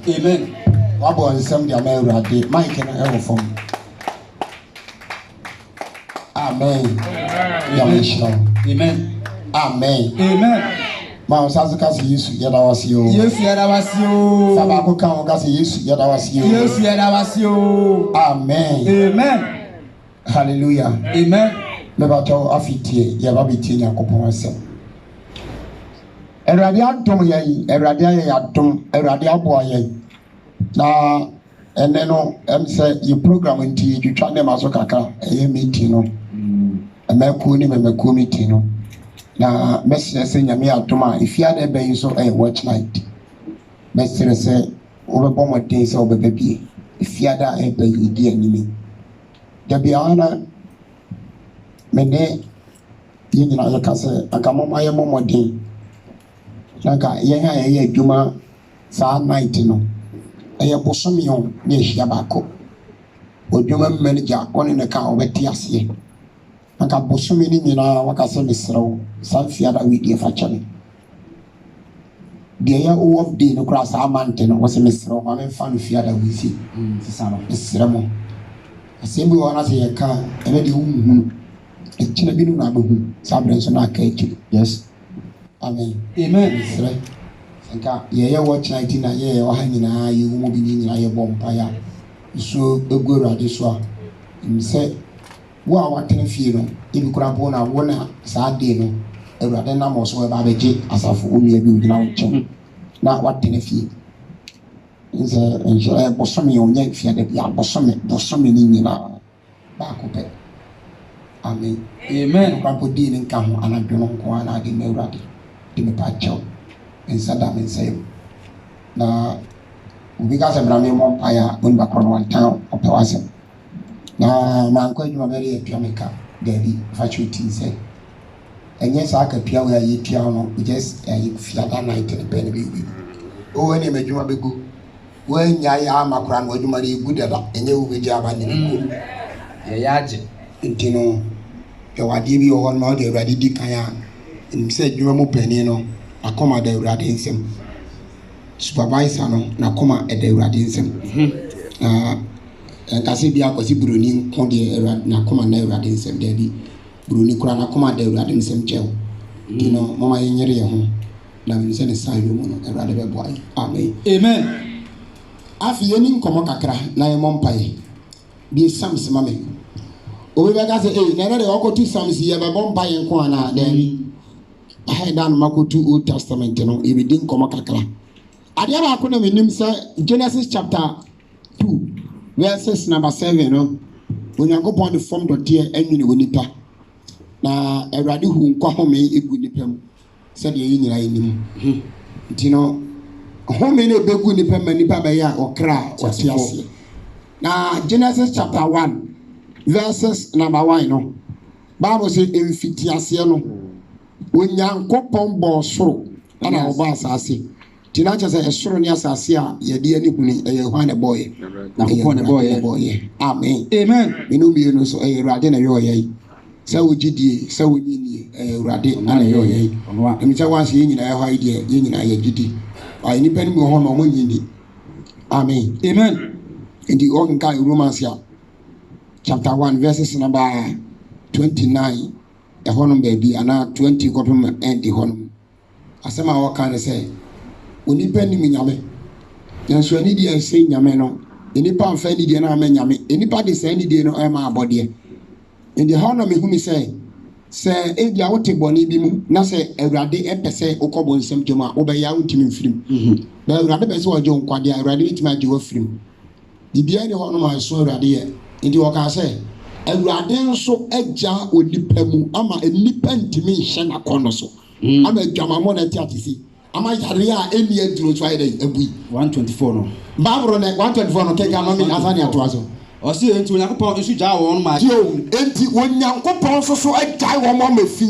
Amen. What was some the American Mike and ever from? Amen. Amen. Amen. Amen. Ma Sasuka Yesu yada was you. Yes, yada was you. Sabako kan kasi Yesu yada was you. Yes, yada was you. Amen. Amen. Hallelujah. Amen. Never tell Afiti, Yababi Yakopon self. Eradia Tom Yay, Eradia Tom, Eradia Boy. Now, and then say you program into you try them as a kaka, a meeting, a Mercuni, a Mercumi Tino. Now, Messi saying, Yamia Toma, if you had a bay so a watch night. Messi say, over bomber days over baby. If you had a bay, dear enemy. There be honor. Mene yini na yakase akamo maye momodin naka yen aye adwuma saa night no eye bosomi on na ehia bako odwuma manager oni ne ka obeti ase naka bosomi ni nyina wakase mesrew saa fiada we die fa chame die ya of day no kra saa mante no wose mesrew ma me fa no fiada we si sisano mesremo asembi wona se yeka ebe de hu China binu na behu sabrenso na aka echi. Yes. Amen. Amen. Sire. Sanka ye watch night na ye wa ha nyina ye wo bi nyina ye bompa ya. So egwuru ade so a mse wo a watene fie no ebi kura bo na wo na saa de no ewurade na mo so ba beje asafo onua bi odina wo chem na watene fie. Nse enje bosome onye fie de bia bosome ni nyina ba ko pe. Amen. Amen. Kwapo di ni nka ho anadwono nko ana de mewrade de me pa chew ensada me nsayem na ubi ka se brame mo pa ya on ba krono wan town opewase na man kwa djuma bere e piameka dabi faculty say enye sa aka pia we ayi pia no just ayi fiada night ne be ne be o we ne medjuma begu we nya ya amakura no djuma re gudada enye wo be dia ba ne ko ye yaje intino yawadi bi ohon ma de urade di kan ya nse djuma mu pani no akoma da urade nsem supervisor no na koma e da urade nsem nkase bi akosi buroni nko de urade na koma na urade nsem da bi buroni kura na koma da urade nsem chew dino mama yenyere ye ho na me se ne san yo mu no urade be boy amen amen afi yeni nkomo kakra na ye mompae bi sams mame obi bega say na de okotu sams ye be mompae nko ana then I dan makotu Old Testament no e be din nkomo kakra ade ba ko na menim say Genesis chapter 2 verses number 7 no onyankopon de form dote anwini wonipa na awrade hu nkwa home egu nipa mu se de yi nyira yinim ntino home ne begu nipa ma nipa ba ya okra otiase na Genesis chapter 1 verses number 1 no Bible say emfitiase no onyankopon bo soro ana oba asase tina cha say esoro ni asase a ye de ani huni eye hwan ne boy na kopon ne boy amen amen menu bi no so eye urade na yo ye sa wogidie sa wonyini urade ana yo ye emi cha wan se nyina ye hwa ide ye nyina ye gidi ai ni pani mo ho no mo nyini amen amen indi on kai Romans ya chapter 1 verses number 29 the honum baby ana 20 kopem end the honum asema wa kan say onipa ni nyame yanso ani die say nyame no enipa amfa ni die na ama nyame enipa de say ni die no ama abode in the honum me humi say e dia wote boni bi mu na say awrade epese okobo nsem djuma obeya wontimi mfirim na awrade be say ojo nkwade awrade itimi age wo firim bibia ni honum aso awrade ye ndi wo ka say awrade nso agya onipa mu ama enipa ntimi hye na kono so ama adwamamo na ti atisi ama yare a eni aduro so ayede abui 124 no babro ne 124 no keka no mi asani atoaso o si enti onyankopon isu ja won ma dio enti onyankopon so agya won mo mafi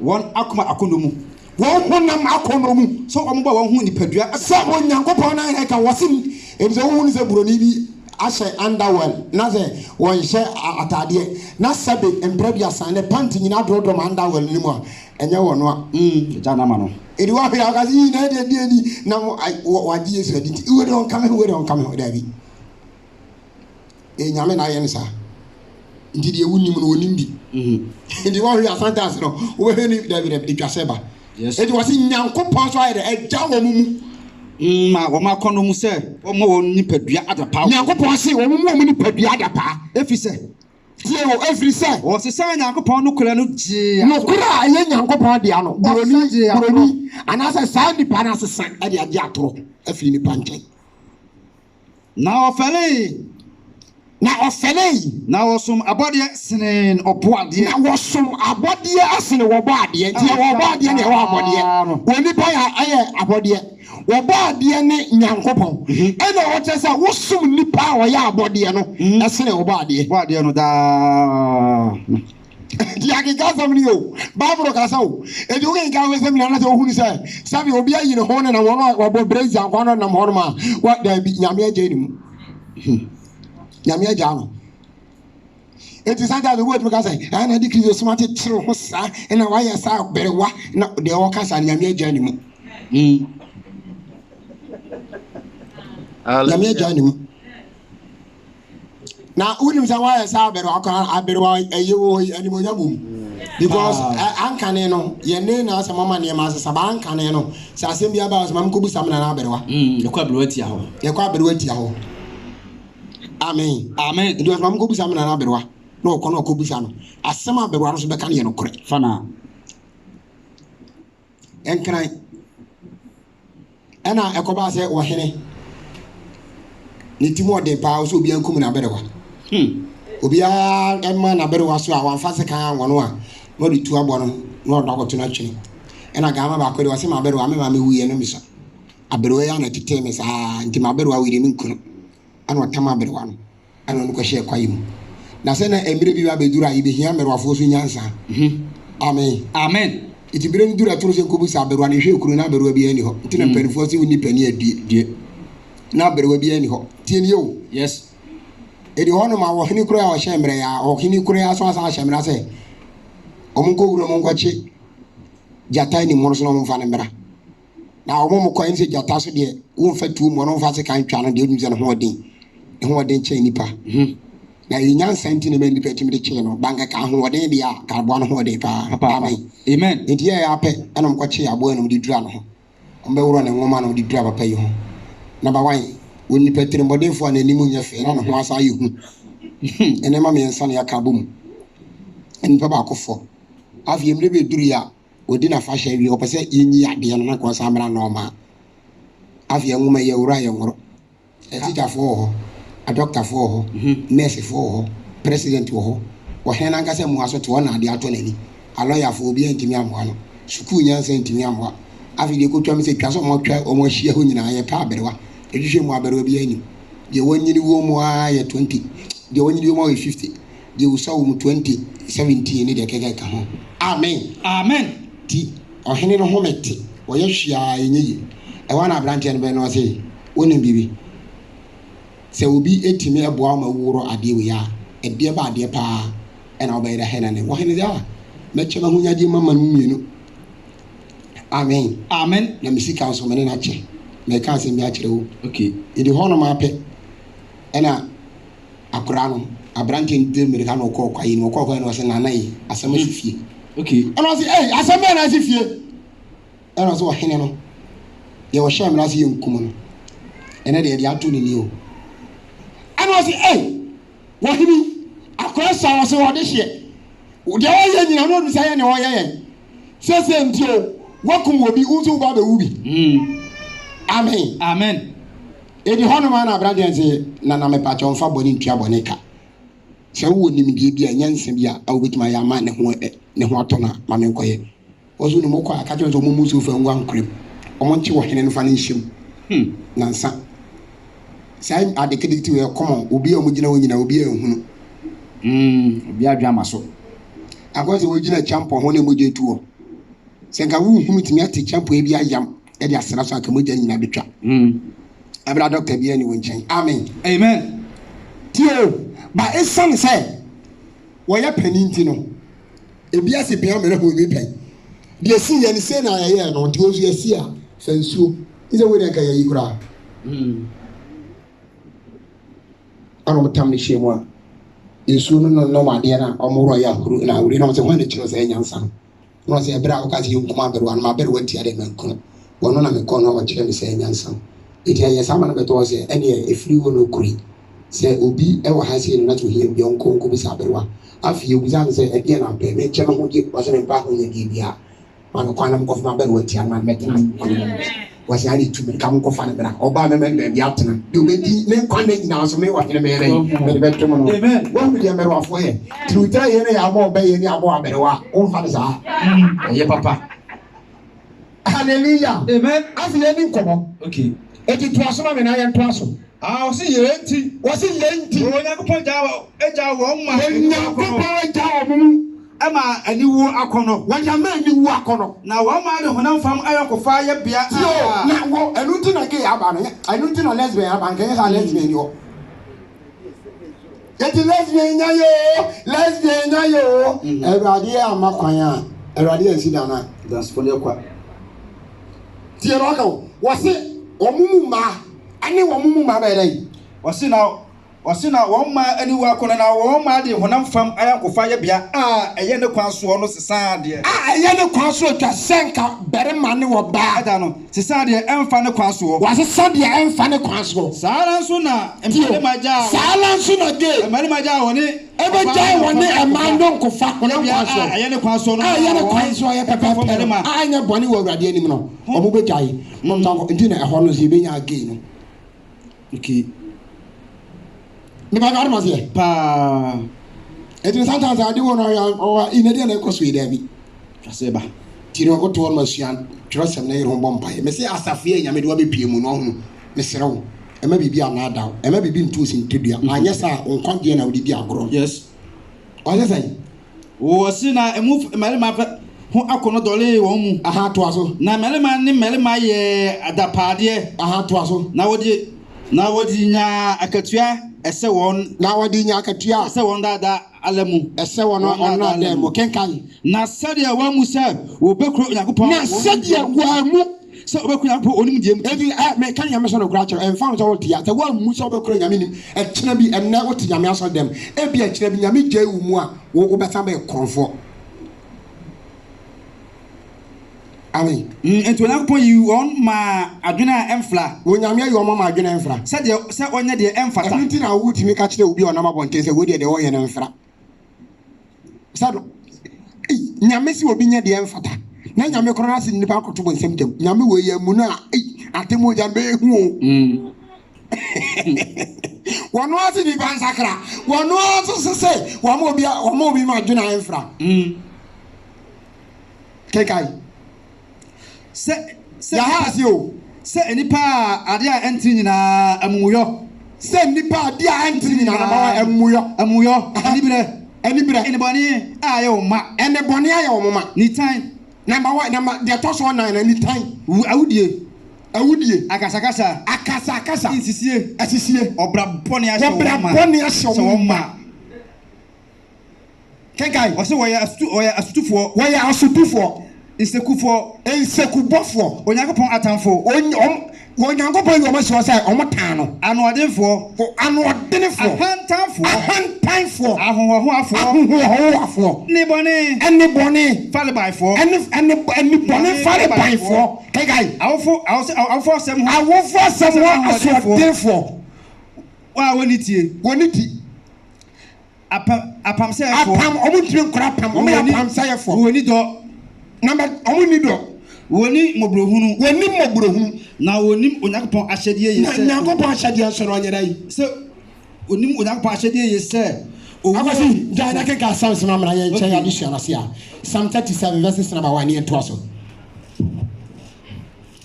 won akoma akonomu won honam akonomu so ombo won hu nipadua sa onyankopon na he ka wosim enti won hu ni se buroni bi ahyɛ underwear na sɛ wɔnhyɛ atadeɛ na sɛbe mprɛduasa ne panty nyina dɔdɔm underwear no mu a ɛnyɛ wɔ no a gya na ma no ɛdi wɔ ahwɛ akasɛ yi na ɛdeɛ deɛ ni na wagye Yesu adi nti iwe de ɔnkame ho daabi nyame na ayɛ no saa nti deɛ wonim no wɔnim bi nti wɔhwɛ asantase no wobɛhwɛ ne daabi de twa sɛ ba ɛti wɔ sɛ Nyankopɔn so ayɛ dɛ ɛgya wɔ mu ma wɔn akɔnɔ mu sɛ wɔn wɔ nipadua adapa Nyankopɔn se wɔn mu nipadua adapa efi sɛ tie wɔ efiri sɛ wɔsesa Nyankopɔn no kura no gye nokura a ɛyɛ Nyankopɔn de ano buroni anaasɛ saa nipa no asesa ɛde agye atoro afiri nipa nkyɛn na ɔfɛle na wɔsom abɔdeɛ sene ɔboadeɛ na wɔsom abɔdeɛ asene wɔbɔ adeɛ nti wɔbɔ adeɛ na ɛwɔ abɔdeɛ wɔn nipa ayɛ abɔdeɛ wɔbɔ adeɛ ne Nyankopɔn ɛna wɔkyɛ sɛ wɔsom nipa a wɔyɛ abɔdeɛ no ɛsene wɔbɔ adeɛ no daa di akeka sɛm ni o Bible kasa o edi wo nka wo sɛm na sɛ ohunu sɛ sabi obi ayi ne ho ne na wɔn wɔbɔ brezi akwa no nam hɔ no ma wa da bi nyame agye ni mu nyame agya no eti santa de wo etumi ka sɛ na di Kristo soma te tire ho saa na wayɛ saa berewa na de wo kasa nyame agya ni mu nyame agya ni mu na unim sɛ wayɛ saa berewa ayewo animonya bom because ankane no yɛne na asɛ mama ne ma asɛ ba ankane no sɛ asɛm bia ba asɛ mam kobu sam na berewa yɛkɔ aberewa tia hɔ amen nti wɔsɛ mam kobu sam na berewa na ɔkɔ na ɔkɔbu sa no asɛm a berewa no so bɛka ne yɛ no korɛ fana ɛnkran ɛna ɛkɔba sɛ wɔhene ne tim ɔden paa sɛ obiara nkum na berewa obiara ɛma na berewa so a wɔamfa se kan anwɔ no a na ɔde tu abɔ no na ɔde akɔto no atwene ɛna gama baako de wɔsɛ ma berewa mema mewuiɛ no mesa aberewa yi ana tetee me saa nti ma berewa wire me nkunu ana ɔtam aberewa no ana ɔno kɔhyɛ kwayi mu na sɛ na mmerɛ bi ba bɛduru a yɛbɛhia mmerewafoɔ so nyansa amen iti bere ni dura toro se ko bu sa beru ani hwe kuru na beru bi ani ho nti na mpanifo se woni pani adie na beru bi ani ho tie ni yo yes edi hono ma wo hini kura ya wo hemre ya o hini kura ya so asa hemra se o mun ko wuro mun ko chi jata ni mo so no mun fa ne mra na o mun ko ense jata so de wo fa tu mo no fa se kan twa no de odum se no ho odin che nipa na yinya senti ne mendi peti me che no banka ka ho odin dia ka bo no ho odin pa amen enti ya ape ana mo ko che abo no di dura no ho o be wuro ne ngoma no di dura papa yi ho na ba wan woni petri mbodin fo na nimu nya fe na no ho asa yi hu ene ma me ensa ne aka bom en pa ba ko fo afi emre be duru ya odi na fa hye wi o pese yinyi ade no na ko sa mra no ma afi ngoma ye wura ye ngoro etita fo ho a doctor for ho nurse for ho president ho wo hena nka se mu aso to na ade ato nani a lawyer for obi antimi amwa no school nya se antimi amwa afi de ko twam se twa so mo twa o mo hia ho nyina ye pa aberewa ehwehwe mu aberewa bi ani de wonyini wo mu a ye 20 de wonyini wo mu 50 de wo sawo mu 2017 ni de keke ka ho amen ti o hene no ho mete wo ye hwia enyi e wa na branch en be no se woni bibi se obi etimi eboa ma wuro ade we ya ede ba ade pa ena obayira hena ne wo hene ya meche ma hunya di mama mienu amen na misika so mene na che me ka se mi a kire wo okay idi hono ma pe ena akura no abranche ndi america no ko kwayi no ko no se na nai asema sufie okay ena se asema na sufie ena so hene no ye wo sha mra se ye nkum no ena de atu ni o ena se wo hini akura sa wo se wo de hye wo de wo ye nyina no du sa ye ne wo ye se ntio wakum obi unzu ba be ubi amen edi hono ma na abrade nse na me pa chonfa boni ntua boni ka se wo nim die bia nyanse bia a obetima ya ma ne ho atona ma me nkoye ozu ni mokwa aka chonso mo musu fa ngwa nkrem omo nchi wo hene no fa ne nhyem na nsa sai adekediti we komo obi a omugina wo nyina obi a ehunu obi adwa maso akwaze wo gina champo ho ne moje tuo senka wu hunu timi ate champo e bia yam e de asena so aka moja nyina betwa abra doctor bia ni wonchen amen tio ba esan say woya paninti no ebia se pia mere ho bi pen de si ye ni se na ye no nti ozu esi a sansuo ise we de ka ye kura ano tam ni shemu a yesu no ma de na omuro ya huru na uri no se ho ne chiro se nyansa no se ebra o ka se nkuma beru an ma beru wati ade menko wono na me kono o chire mi se nyansa eti ya sama na beto se ene efiri wo no kuri se obi e wa ha se na to hie bi onko nko bi sa berwa afi obi san se e dia na pe me che no ho je wa se me ba ho ye di bia man ko anam ko fa beru wati an ma me tin wa se ali tu me kam ko fa na bra oba me me bia tena de obi di me kwa na nyina so me wa hene me re me be to no amen wa me dia me ro afo ye truta ye ne ya mo be ye ni abo aberwa o fa sa ye papa hallelujah amen afi ye ni nkomo okay eti to aso ma me na ye to aso o si ye enti o Onyankopɔn ja wo ma Onyankopɔn ja wo mu ama aniwu akono wanyama aniwu akono na wo ma de honam fam ayokofa ye bia na wo enunti na gay aba no enunti na lesbian aba nkan ya lesbian yo eti lesbian nya yo Ewurade amakwan a Ewurade ansida na that's for the kwa tie ro ka wo se omumu ma ani wo mumu ma ba dai wasi na wo ma aniwu akono na wo ma de honam fam ayokofa ye bia eye ne kwan so no sesa de eye ne kwan so twa senka bere ma ne wo ba ada no sesa de emfa ne kwan so wa sesa de emfa ne kwan so sala nso na emale maja sala nso na ge emale maja woni ebe jai woni emando nkofa honam kwan so eye ne kwan so no eye ne kwan so ye pepe anya boni wo Awurade anim no omo be jai mo ntanko ndi na eho no se be nya ge no okay me ba garma se pa eti sometimes ade wo no ya inede na ekoso ida bi ase ba tiro ko to no suan trosem na yero bompa me se asafie nyame de wa be pie mu no ho me serew e ma bibi anada e ma bibi ntu sin tedua anya sa onkwage na odi bi agoro yes o se say o si na emu melema ho akono dole wo mu aha to aso na melema ye adapade aha to aso na wodi nya akatua ese won na wodi nya akatua ese won dada alamu ese won ona dem kenkan na sadia wa mu se wo bekro Yakopon na sadia wa mu se wo bekro Yakopon onim diem ebi me kan ya me so no kra che en fa so wo tia te wa mu so bekro nyame nim e kina bi enne wo ti nyame aso dem ebi e kina bi nyame gye wu mu a wo beta be konfo amen ento Yakopon yi won ma adwena emfla wo nyame ayi won ma adwena emfra se onye de emfata enti na wo ti me ka kire obi onama bonten se wo de wo ye na emfra sado nyame si obi nya de emfata na nyame koro na se nipa akoto bo nsem dem nyame wo ye mu na atemo ja be hu o wono ase ni ban sakra wono ase se wo mo obi ma adwena emfra kekai se ya hasi o se enipa ade a entri nyina amuyo se nipa ade a entri nyina na ba amuyo anibire eniboni aye o ma eniboni aye o ma ni time number 1 number the toss one na ni time awudie akasa asisie obra boni asho o ma kenkai o se oya asutufo Insekubofo Onyankopon atamfo Onyankopon yo maso say omotano anodenfo ahantanfo ahohoafo ni bone falebaifo eni bone falebaifo kai awofo sem ho asodefo wa woniti apam say apam omutire nkora apam omapam say fo woni do number omuni do woni mobrohunu na wonim Onyankopon ahyede yese na Onyankopon ahyede soro anyedai se onim Onyankopon ahyede yese awasi jana ke ka Psalms mamra ye nche ya disha na sia Psalm 37 verses number 1 here to aso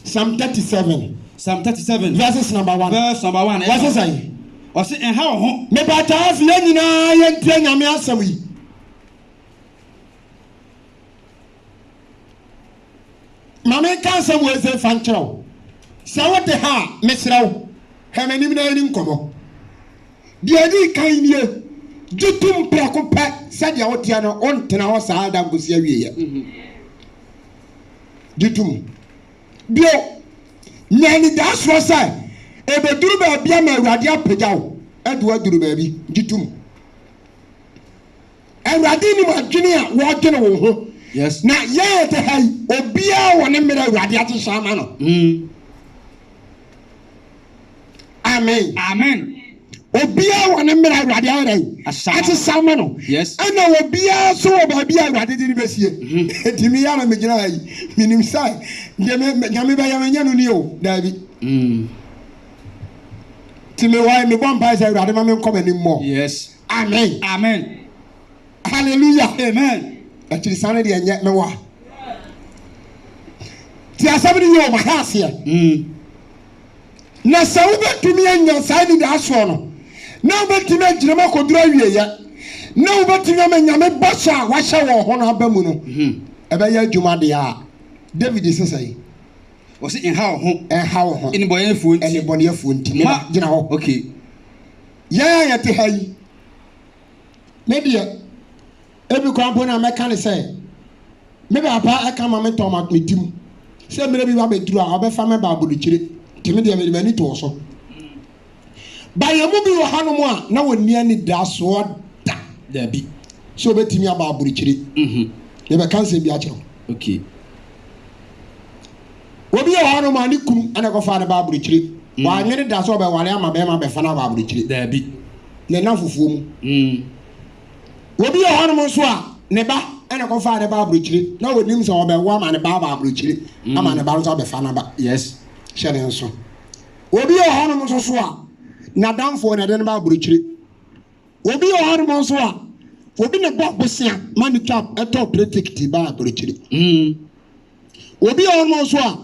Psalm 37 verses number 1 what say o se en ha ho me bata afi nyina ye ntia nyame asem yi mama kan sam we say fanchero se wote ha mesrawo he manim na ni nkomo deɛ di kan nie gyetum prɛko pɛ sɛdeɛ woteɛ no ɔntena hɔ saa da nkosi awieɛ gyetum bio nyɛ daa soɔ sɛ ebɛduru baabi ama awurade apagya wo ɛde waduru baabi gyetum awurade nim adwene a wɔdwene wo ho yes na yɛyɛ te ha yi obiara wɔ ne mmerɛ awurade akyehyɛ ama no amen amen obiara wɔ ne mmerɛ awurade ayɛrɛ akyehyɛ ama no yes ɛna obiara so wɔ baabi a awurade de ne bɛsie ɛtumi yɛ na megyina ha yi menim sɛ deɛ nyame bɛyɛ menyɛ no ni o daabi nti mewɔ mebɔ mpae sɛ awurade ma menkɔ m'anim mmɔ yes amen amen hallelujah amen akyiri saa no deɛ nyɛ mewɔ nti asɛm no yɛ ɔma ha aseɛ na sɛ wobɛtumi anya saa nidaasoɔ no na wobɛtumi agyina mu akɔduru awieyɛ na wobɛtumi ama nyame bɔhyɛ a wahyɛ wɔ hɔ no aba mu no ɛbɛyɛ adwuma deɛ a david sesɛe wɔsi nha wo ho ɛha wo ho ɛnibɔnyɛfoɔ nti ɛnibɔnyɛfoɔ nti ma gyina hɔ okay yɛn a yɛte ha yi me deɛ ebi kora mpo na mɛka ne sɛ me baapa ɛka ma me tɔn ma tim sɛ mmerɛ bi ba bɛduru a ɔbɛfa me ba abodikyire nti me deɛ mede m'ani too so bayɛ mu bi wɔ hanom a na wɔnni ani da soɔ da dabi sɛ ɔbɛtumi aba abodikyire yɛbɛka nsɛm bi akyerɛw okay obi wɔ hanom a ne kunu ɛna ɛkɔfa ne ba abodikyire wɔanwene da sɛ ɔbɛwale ama bɛrima bɛfa no aba abodikyire dabi ne nam fufuo mu obi wɔ hanom nso a ne ba ɛna ɛkɔfa ne ba abodikyire na wɔnim sɛ ɔbɛwo ama ne ba aba abodikyire ama ne ba nso abɛfa no aba yes hyɛ ne nso obi wɔ hanom nso so a n'adamfoɔ na ɛde ne ba abodikyire obi wɔ hanom nso a obi ne bɔ bosia ma ne twa ɛtɔ pretikiti ba abodikyire obi wɔ hanom nso a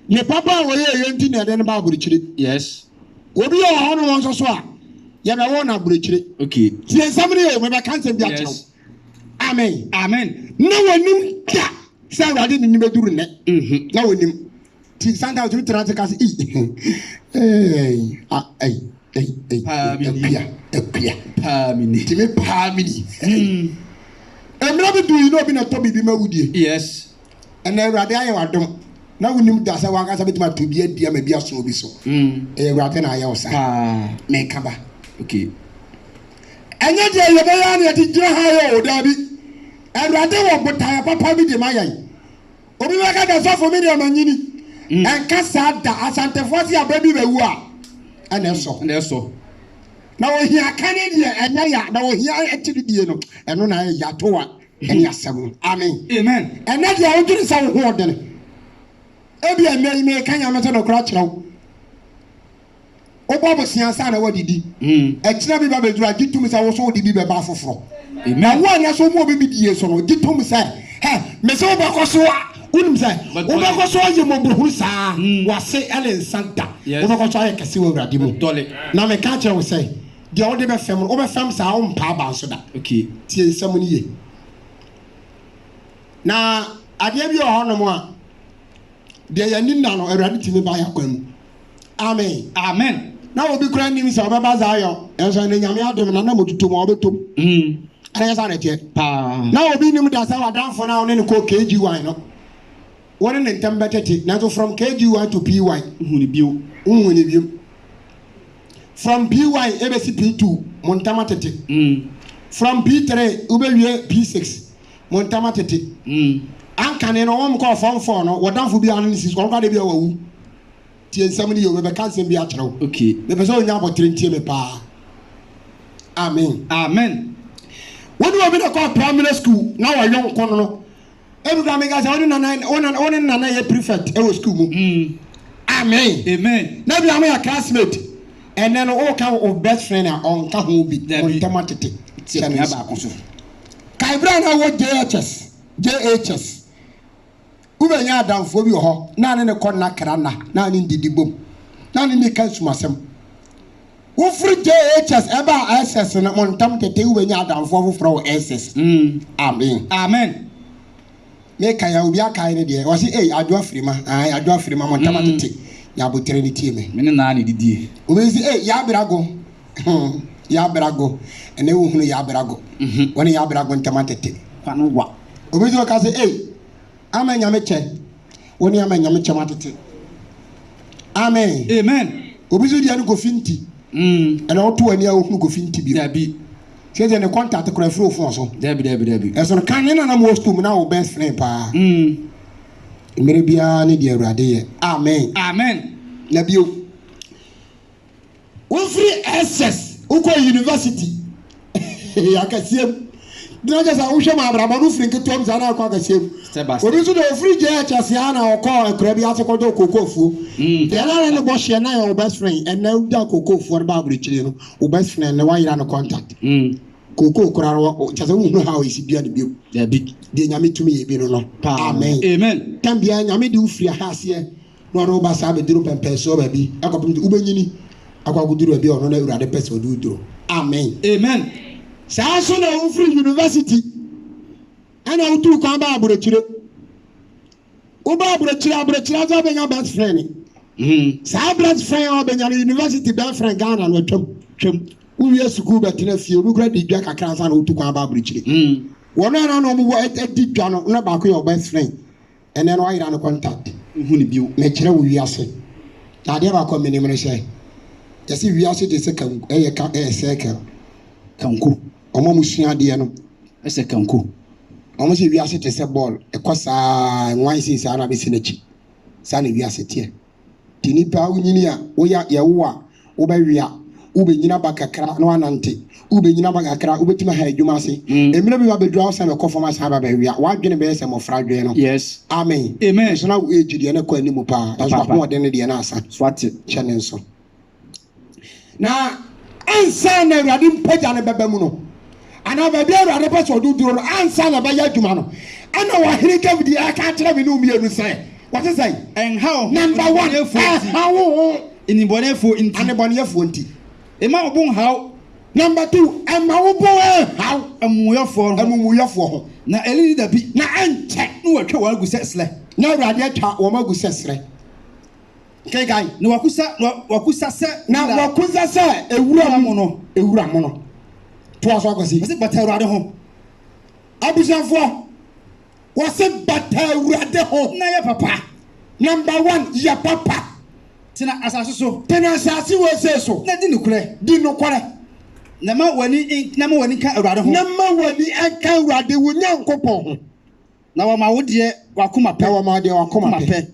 ne papa a wɔyɛ ɛyɛ nti na ɛde ne ba abodikyire yes obi wɔ hanom nso so a yɛbɛwɔ na abodikyire okay tie nsɛm no yɛ mɛbɛka nsɛm bi akyerɛw amen amen na wɔnim da sɛ awurade ne nim aduru nnɛ na wɔnim ti santa otumi tena te ka se akua paamini timi paamini mmerɛ bi duru yi na obi na tɔ biribi ma wudie yes ɛna awurade ayɛ wadom na wonim da sɛ wankasa bɛtumi ato bi adi ama bi aso bi so ɛyɛ awurade na ayɛ wo saa mɛka ba okay ɛnyɛ deɛ yɛbɛyɛ a ne yɛde gyina ha yɛ o daa bi awurade wɔ botaeɛ papa bi de ma yɛn obi bɛka da sɔfo me deɛ manyini ɛnka saa da asantefoɔ se aba bi bɛwu a ɛna ɛsɔ na ohia ka ne deɛ ɛnyɛ yɛ na ohia akyiri die no ɛno na ɛyɛ yato a ɛne asɛm no amen ɛnɛ deɛ wodwene sɛ wo ho ɔdene ebi ɛmɛ yi meka nyame sɛ nokora kyerɛ wo wobɔ bosea sa na wadidi ɛkyena bi ba bɛduru a gye tom sɛ wo so wode bi bɛba foforɔ na wo anyɛ so mu obi die so no gye tom sɛ me sɛ wobɛkɔ so a wonim sɛ wobɛkɔ so ayɛ mmɔborɔhuru saa wase ɛne nsa da wobɛkɔ so ayɛ kɛse wɔ awurade mu na meka kyerɛ wo sɛ deɛ wode bɛfam no wobɛfam saa wompaa ba nso da tie nsɛm no ye na adeɛ bi wɔ hɔnom a deɛ yɛni nna no awurade tumi ba yɛ akwan mu amen na obi kura nim sɛ ɔbɛba Zion ɛnso ne nyame adom na motuto mu a ɔbɛtom ɛnɛ sa na teɛ na obi nim da sɛ wadamfo no a wone ne kɔ KG1 no wɔne ne ntɛm bɛtete nanso from KG1 to P1 wohu ne bio from P1 ɛbɛsi P2 mo ntɛm atete from P3 wobɛwie P6 mo ntɛm atete ankane no wɔm kɔ form 4 no wɔdamfo bi ano ne sisi wɔnkɔ de bi a wawu tie nsɛm no yɛ wɔbɛka nsɛm bi akyerɛw mepɛ sɛ wonya abɔtere ntie me paa amen wone obi na kɔ primary school na wɔyɔ nkɔ no ebi kura mi ka sɛ wone nana yɛ prefect ɛwɔ school mu amen na bi amu yɛ classmate ɛnɛ no ɔka o best friend a ɔnka ho bi ɔntɛm atete tiɛ ne baako so kaibra na wɔ JHS wobɛnya adamfoɔ bi wɔ hɔ na ne kɔ na kra na ne ndidi bom na ne ka sumasɛm wofiri JHS ɛba SS no mo ntam tete wobɛnya adamfoɔ foforɔ wɔ SS amen meka ya obi aka ne deɛ wɔse adwo afirima mo ntam atete ya abotere ne tie me na ne didie obi si ya abrago Yabrago, and they will Yabrago. When Yabrago and Tamatete. Panwa. Obizo ka say, hey, amen yameche. When you amen yameche matete. Amen. Amen. Obizo dia no go finti. And all two and you go finti bi. Dabi. Say the contact the crefro phone so. Dabi. And so can na most to now best friend pa. Mere bia ni dia urade. Amen. Amen. Na bio. We free SS uko university. Yakasiem. Dina just a usha ma abraba no free nke tuam zana akwa kasiem. Obi so do free je achase na okọ ekra bi aso kodo kokofu. The na no bo share na your best friend and na uda kokofu ba aburichire no. O best friend na wayira no contact. Koko kura chase wu no how isi bia de bio. Ya bi De nyame tumi ye bi no. Amen. Amen. Tambia nyame de ufri ahase no ro ba sa be duru pempe so ba bi. Akopim ubenyini akwa guduru abi ono na urade pese oduduro. Amen. Amen. Saa so na ufri university ana utu kwa ba aburechire uba aburechire za benya best friend saa best friend o benya university best friend Ghana no twam uwie school betena fie obi kura di dwa kakra sa na utu kwa ba aburechire wono na no mo edi dwa no na ba ko your best friend ene no ayira no contact hu ni bio me kire wo wiase na de ba ko me ni me hye yesi wiase de se kan se kanko omo musua de no ese kanko omo se wiase te se ball ekosa nwan si sa na be sinachi sa na wiase te tinipa unyini a oya yewo a wo ba wia wo be nyina ba kakra no anante wo be nyina ba kakra wo betima ha adwuma ase emina bi ba bedru awsa me kofoma sa ba wia wa dwene be se mofra dwen no yes amen so na wo ejide na kwa animu pa aso ho de ne de na asa swati chane nso na ansa na awurade mpaja ne beba mu no ana ba bia awurade pa so duduro no ansa na ba ya adwuma no ana wa hiri David aka kire me no mienu sai what is say and how number 1 how inibonefo inti anibonefo nti ema obun how number 2 ema wo bon how amumuyafo ho na elini da bi na anche no watwa wa gusesle na awurade atwa wo ma gusesre kai na wakusa se na wakusa se ewura mu no to aso akosi se bata awurade ho abusafo wase bata awurade ho na ya papa number 1 ya papa tena asase so tena asase wo se so na di nukure na ma wani ka awurade ho na ma wani aka awurade wo nyankopon ho na wa ma wo de wakoma pe na wa ma de wakoma pe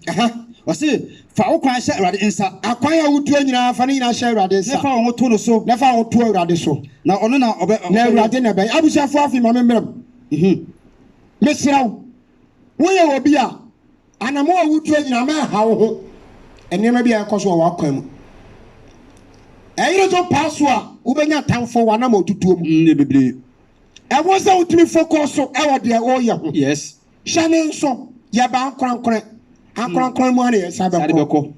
wase fa wo kwan hye awurade nsa akwan a wutuo nyina fa ne nyina hye awurade nsa na fa wo to no so na fa wo to awurade so na ono na obe na awurade na be abusafo afi ma memram mesraw wo ye obi a anamo a wutuo nyina ma ha wo ho enema bi akoso wa kwan mu eyiro to paso a wo benya tamfo wa na ma otutuo mu ne bebre e wo se utimi focus e wo de wo ye ho yes hyane nso ye ba ankran mu ane sabeko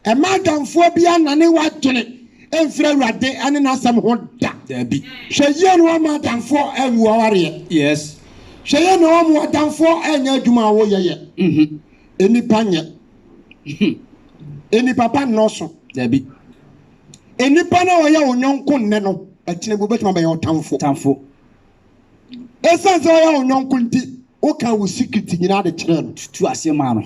e madamfo bia nane wadwene emfira awurade ane nasam ho da bi hweye no madamfo awu aware yes hweye no madamfo anya adwuma wo yeye enipa nye enipa pa noso da bi enipa na wo ye onyonko nne no atine bo betima be ye tamfo esanse wo ye onyonko nti o ka wo secret nyina de kire no tu ase ma no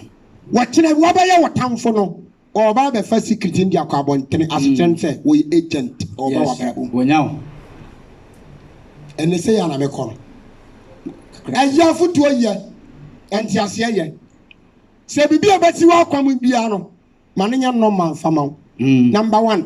watchina wo ba ye wo tamfo no o ba be fa secret ndi akwa abontene assistant say we agent o ba wa brabo wonyawo ene se ya na me kono aya futu ye enti ase ye se bibi obati wa kwam bia no mane nya no man fama number 1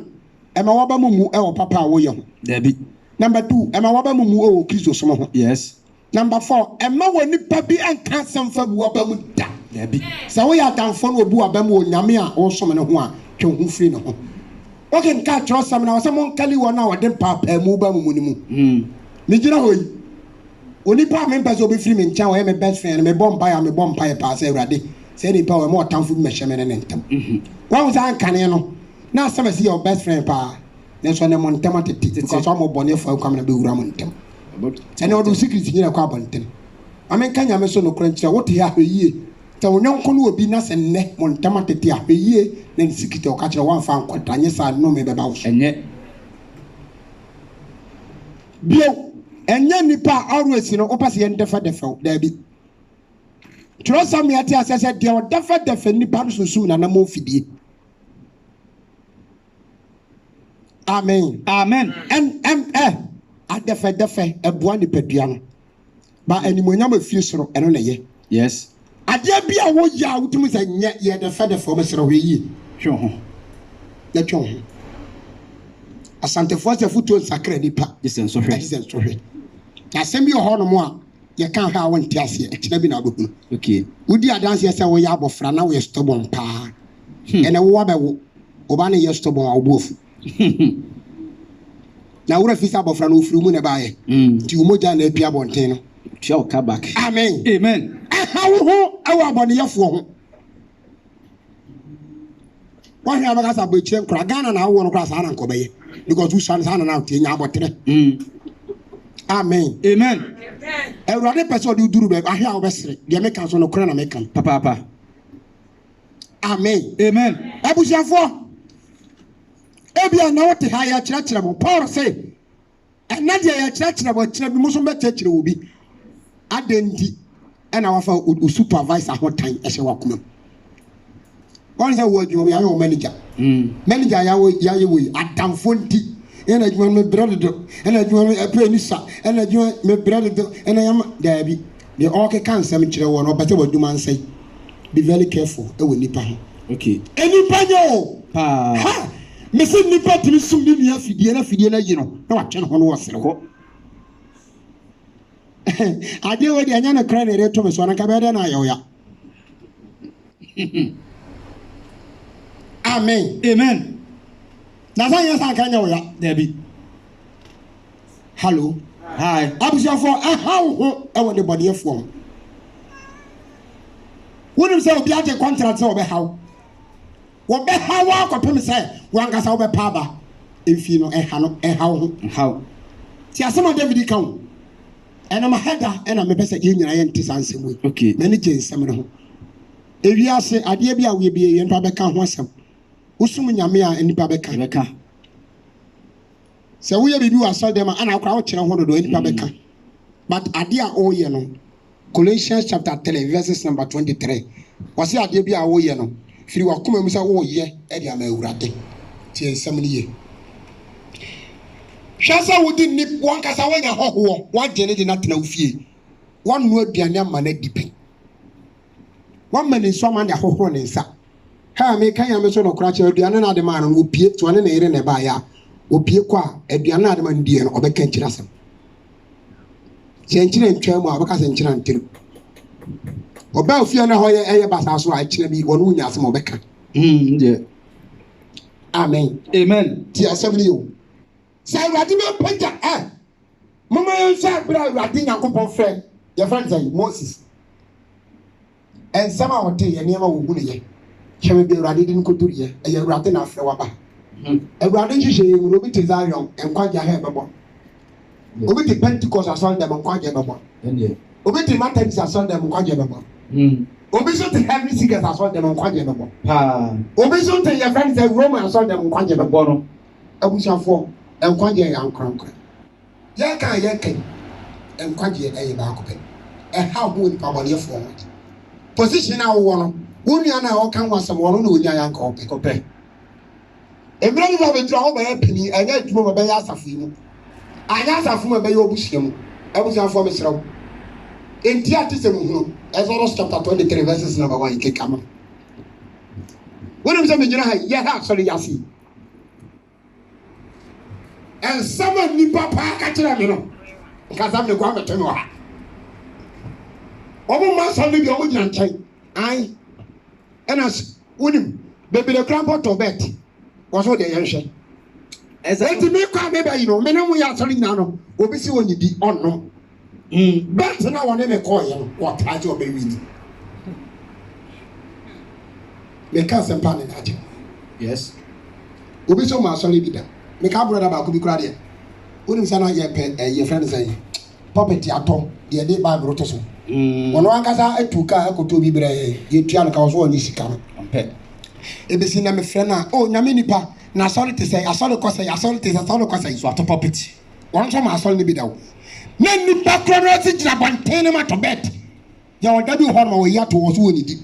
ema wo ba mumu e wo papa wo ye ho dabi number 2 ema wo ba mumu e wo Kristo somo ho yes number 4 ema wo nipa bi anka samfa bu wo ba mu da dabi sa wo ya damfo no obu aba mu onyame a wo som ne ho a twe ho firi ne ho okay nka tro sam na wo sam nkali wo na wo de papa mu ba mu ni mu me gira hoyi onipa me mpa so be firi me ncha wo me best friend me bomba ya pa sa awurade se ni pa wo mo tamfo me hye me ne ntam wo sa nkane no na asama si your best friend pa ne so ne mo ntam atete because wo mo bone fo kwam na be wura mo ntam se ne wo secret nyina kwa bonten amen kanya me so no kranchira wo te ya hweye ta wonyanko no obi na se ne mo ntam atete a hweye na secret o ka kire wan fa nkwatanye sa no me be ba wo enye bio enye nipa always no opase yen defa da bi tro sam ya ti asese de o defa nipa so su na mo fidie amen adefa eboa ni padua no ba animonyam afie soro eno na ye yes ade bia wo ya wutumi se nye ye defa o mesero hwe hwe ho na twa ho asante fo se futo sakra nipa disenso hwe asem bi ho no mo a ye kan ha won ti ase e kina bi na abohu okay wudi adanse se wo ya abofra na wo ye stubborn pa ene wo abewo oba na ye stubborn a obofu na wura fisa abofra na ofuru mu na baaye ti wo moja na apia bonten no tia o ka back amen ha wo awa abone yefo ho wa hia baga sa bochire nkura Ghana na wo no kura sa na nkobaye because who san na tie nya abotere amen Ewurade pese odi duru be ahia obesere de meka so no kura na meka papa amen abusiafo ebia na wote ha ya kyerɛkyerɛ mo Paul say na de ya kyerɛkyerɛ mo kyerɛ bi mo so bɛkyerɛkyerɛ obi adendi na wafa o supervisor hotan ɛhyɛ wakoma on say wo adwuma ya yo manager ya ye wo adamfo nti ena adwuma me brother do ena adwuma me aprenisa ena adwuma me brother do ena yam daabi de all ke kan sam kyerɛ wo no bɛtɛ wadwuma nsai be very careful e wo nipa ho okay enipa nyo ha mesi nipa timi sum ni nia fidie na yi no na watwe no ho no wɔsere ho ade wo de anya na kra na reto me so na ka bɛda na ayɔya amen na san ya san ka nya wo ya dabi hello hi abusiafo how ho e wo de bodefo wonim sɛ obi ate contract sɛ obɛhaw wɔbɛhaw akɔpem sɛ wankasa wobɛpa aba ɛmfii no ɛhaw ho how ti asɛm a David ka wo ɛnam heda ɛna mepɛ sɛ yɛn nyinaa yɛnte saa nsɛm yi okay m'ani gye nsɛm no ho ewiase adeɛ bi a woyɛ bi yɛn nipa bɛka ho asɛm wosum nyame a nipa bɛka sɛ woyɛ biribi wɔ asɔre ma ana akora wokyerɛ ho dodo nipa bɛka but adeɛ a ɔyɛ no Colossians chapter 3 verses number 23 wɔse adeɛ bi a woyɛ no firi wakoma mu sɛ woyɛ ɛde ama Awurade tie nsɛm no yɛ hwɛ sɛ wodi ni wankasa wanya hɔhoɔ wagye ne de na tena wo fie wano aduane ama no adi pɛ wama ne nso ama ne ahohoro ne nsa ha me kan ya me so no kora kyerɛ aduane na ade ma no opie to ane na yere na ba ya opie kɔ a aduane na ade ma ndie no ɔbɛka nkyira asɛm sɛ nkyira ntwa mu a ɔbɛka sɛ nkyira ntirim ɔba ofie na hɔ yɛ ɛyɛ basa so a kyerɛ bi ɔno nya asɛm ɔbɛka nde amen ti asɛm ni yo sɛ Awurade me pagya mama yɛn sɛ abira Awurade Nyankopɔn frɛ yɛ frɛ sɛ Moses ensama wote ye niam wo hu ne ye hwe be Awurade din koduru ye e Awurade na afre waba Awurade hwehwe ye mu obi te Zion enkwaja ha bebo obi te Pentecost ason dem enkwaja bebo obi te Methodist ason dem enkwaja bebo obi so te Heavenly Seekers ason dem enkwaja bebo obi so te ye friends Roman ason dem enkwaja bebo no abusiafo enkwaja ya nkrankra ye kan enkwaja e ba akopɛ e ha ho ni pabɔlefo ho position a wo no wonua na o kan wasam wo no na onya yanka opɛ emira ni ba betra ho ba ya pini anya adwuma ba ya asafo yi mu anya asafo ma ba ya obuhia mu abusiafo mesrawo enti ate sɛ muhunu Exodus chapter 23 verses number 1 kekama wonim sɛ me nyina ha ya ha sorry yasi en sama ni papa ka kyerɛ me no kasa me kwa meto me wa omo ma so bi omo gyina nkyɛn ai ɛna wonim baby the grandpa to bet was what they yɛhwɛ enti me kwa me ba yi no me na mu ya sɔre nyina no obi si woni di ɔno bet na wɔne me kɔ yɛ no what aje obi wini me ka sempa ne aje yes obi so ma sɔre bi da me ka brother ba ko bi kura de wonim sa na yɛ pɛ yɛ friend say property atɔ de de Bible to so ono ankasa atuka akoto bi brɛ yɛtua no ka so oni sika no pɛ ebesi na me frɛ na o nyame nipa na sorry te say asɔre kɔ say asɔre te say asɔre kɔ say so atɔ property wɔn nso ma asɔre ne bi da wo na nipa koro no si gyina bɔnten ne ma to bet yɛ ɔda bi hɔ no ma wɔyi ato wɔ so wɔ ne di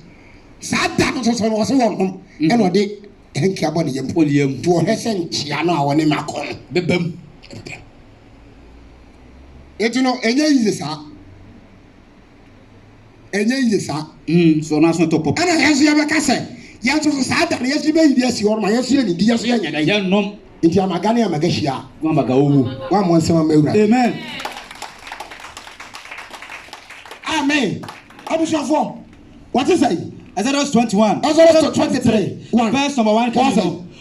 saa da no soso no wɔ so wɔn ho ɛna ɔde ɛnki abɔ ne yam to ɔhɛ sɛ nkyia no a wɔne ma kɔ no bebam eti no ɛnyɛ yiye saa so na so to pop ɛna yɛn so yɛbɛka sɛ yɛn so saa da no yɛn so bɛyi di asi hɔ no ma yɛn so yɛ ne di yɛn so yɛ nyɛ dɛ yɛn nom nti amaga ne amaga hyia amaga owu wa mo nsɛm ama ewura amen amen abusuafo what is it Exodus 21 Exodus 23 verse number 1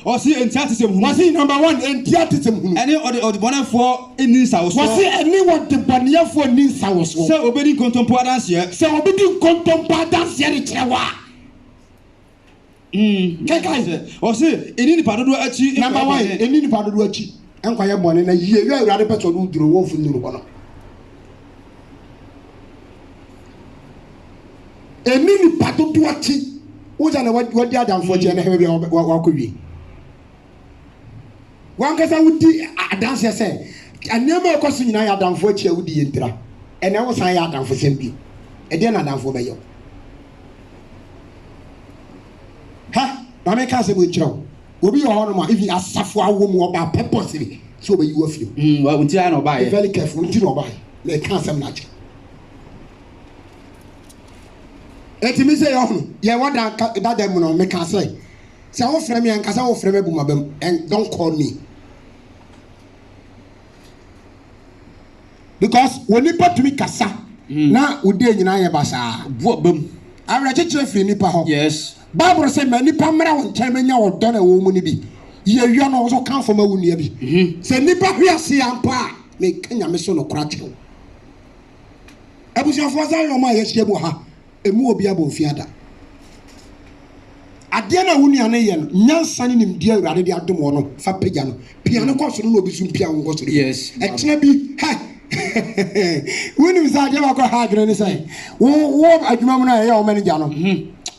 or see entiatism hunu wasi number 1 entiatism hunu any or the bonefo eni nsawo so wasi any what the bonefo eni nsawo so say obedi kontompo adanse ne kyerɛwa kaka or say eni nipa dodo achi number 1 eni nipa dodo achi enkwa ye bɔne na yie wi awurade pɛtɔ do duro wo funu ru kono eni nipa dodo achi wo ja na wadi adamfo je na hebe bi wa kɔwie wankasa wudi adanse sɛ anema ɛkɔso nyina yɛ adamfo achi a wudi yentira ɛna wo san yɛ adamfo sɛm bi ɛdeɛ na adamfo bɛyɛ ha na me ka sɛ bo nkyerɛw obi yɛ hɔ no ma if asafo awo mu ɔba purposely so obayi wo afio wa unti ana ɔba yɛ very careful unti na ɔba na ka sɛm na kyɛ etimi sɛ yɛ ho yɛ wada dada mu no me ka sɛ wo frɛ me ankasa wo frɛ me bu mabam and don't call me because when nipa tumi kasa na odi nyina yɛ basa bo bam awra kyekye firi nipa hɔ yes Bible sɛ ma nipa mmra wo nkyɛn menya wo dɔ na wo mu ni bi yɛ wia no so kan fama wo nua bi sɛ nipa hwe ase ampa a me kanya me so no kora kyerɛw abusuafo za yɛ ma yɛ hyɛ mu ha emu obi abɔ fiada adeɛ na wo nua ne yɛ no nyansa ne nimdeɛ awurade de adom wɔ no fa pagya no pia no kɔ so no obi so pia wo kɔ so yes ɛkyena bi ha wonim sɛ adeɛ bakɔ ha adwene ne sɛ wo adwuma mu no a ɛyɛ wo manager no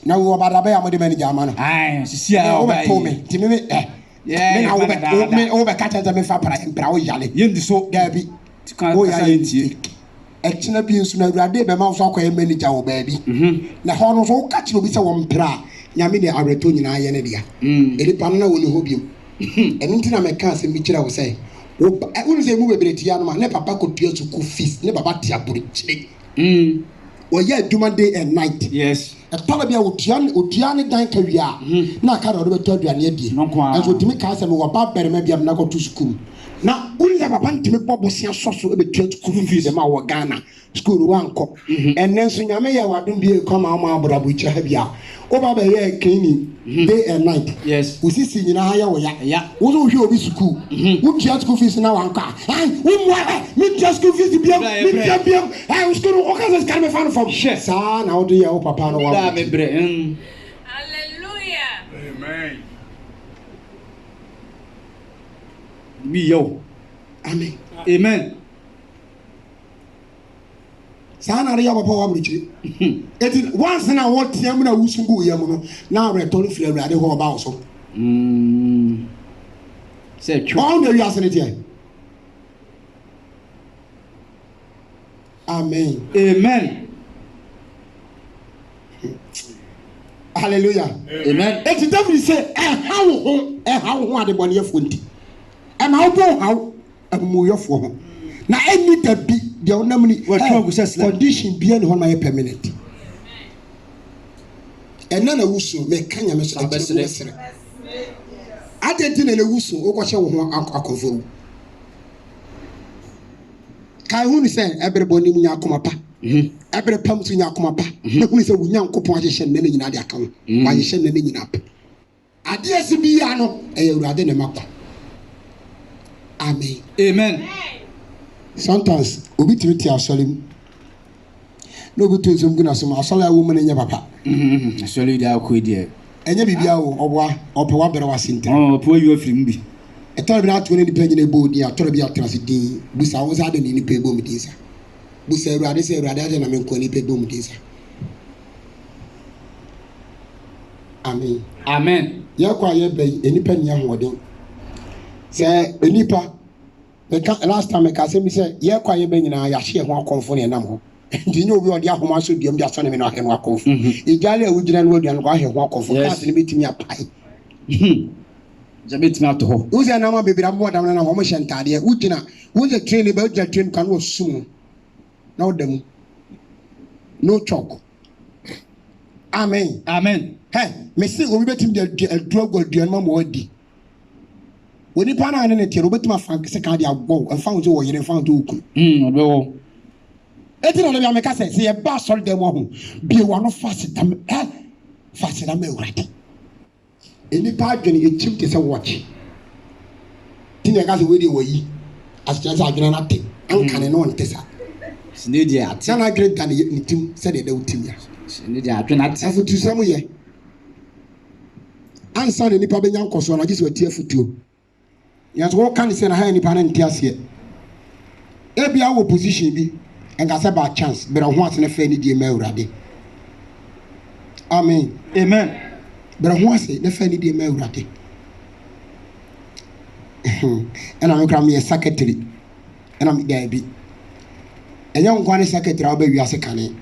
na wo bada ba ya mo de manager ama no ai sisi a wo be to me ti me me na wo be ka tata me fa para mpra wo yale yendi so da bi wo ya yenti ɛkyena bi nso na awurade be ma wo so akɔ manager wo ba bi na ho no so ka kyerɛ obi sɛ wo mpra nyame ne awreto nyina yɛ ne dia edipa no na wo ne ho biom ɛno nti na me ka sɛ mi kyerɛ wo sɛ wo sɛ mu bebre tia no ma ne papa ko tua su ku fees ne baba tia buru kyire oya adwuma day and night yes ɛtɔla bia otua ne dan ka wia na aka na ɔde bɛtɔ aduane adie ɛnso timi ka sɛ me wɔ ba bɛrɛma bia na kɔto sukuu na wonza papa ntimi bɔ bosia sɔso ɛbɛtua sukuu fees ma wɔ Ghana school wankɔ ɛnɛ nso nyame yɛ wadom bia kɔma ma abrabo kyerɛ ha bia woba bɛyɛ cleaning day and night yes wosisi nyina ha yɛ wɔ ya wo so wohwɛ obi sukuu wotua school fees na wankɔ wommoa metua school fees biam metua biam wo school woka sɛ sikare mefa no fam saa na wode yɛ wo papa no wa Hallelujah. Amen. Me yo. Amen. Amen. Saa na ya papa wa mrichi. Eti once na what tiam na wusungu yam no na return free awurade ho ba wo so. Say true. All the years in it. Amen. Amen. Hallelujah. Amen. Eti David say how ho ade bɔneyɛfo nti. Ɛma wo bɔ how amuyɛfo ho. Na any that be the onamni condition be any one permanent. And none of wusu me kanya me so besere. Adenti na wusu o ko hye wo ho akofo. Kai hu ni say everybody mu nya akoma pa. Every pam so nya akoma pa. Na hu ni say wo nya nkopon ahyehye ne nyina de aka ho. Wa ahyehye ne nyina pa. Ade ase bi ya no e awurade ne makwa. Amen. Amen. Sometimes obi tiri ti asolim no obi to nsum guna som asola a wo mu nya papa asole dia ko die enya bibia wo obwa opewa bere wasinta po yu afrim bi etor bi na to ne ni panyina ebo di ator bi atrase din busa wo za de ni pe ebo mu din sa busa awurade se awurade ade na me ko ni pe ebo mu din sa amen amen ya kwa ye bai enipa nya hoden se enipa last time I say, me say, yeah, quiet being in a share one conphone and number. Do you know we are the Ahoma should be on the astronomy not in one conf? Ijalia would then would and go here one conf. Yes, limit me a pie. Jabit not to ho. Who's a number baby? I'm more than a woman Tadia. Ujina, who's a train about your train can was soon. No them. No chalk. Amen. Amen. Hey, Messi, we bet him the drug or the mom word. When you pan on it, you bet my funk second year go and found you or you found to. Eti na le make say e ba sol dem ho bi wa no fast tam fast na me ready eni pa adwene e chim te say watch ti na ga say we dey woyi as just adwene na te anka ne no nte sa sine dia ate na great than ni tim say dey utim ya sine dia adwene ate afutu sam ye ansa ne nipa benya nkoso na gise wati afutuo yanso wo kan say na ha nipa na nte ase e bia wo position bi and I said by chance, but I want to defend the America. Amen. Amen. But I want to defend the America. And I'm going to be a secretary. And I'm there. And young one secretary, I'll be a second.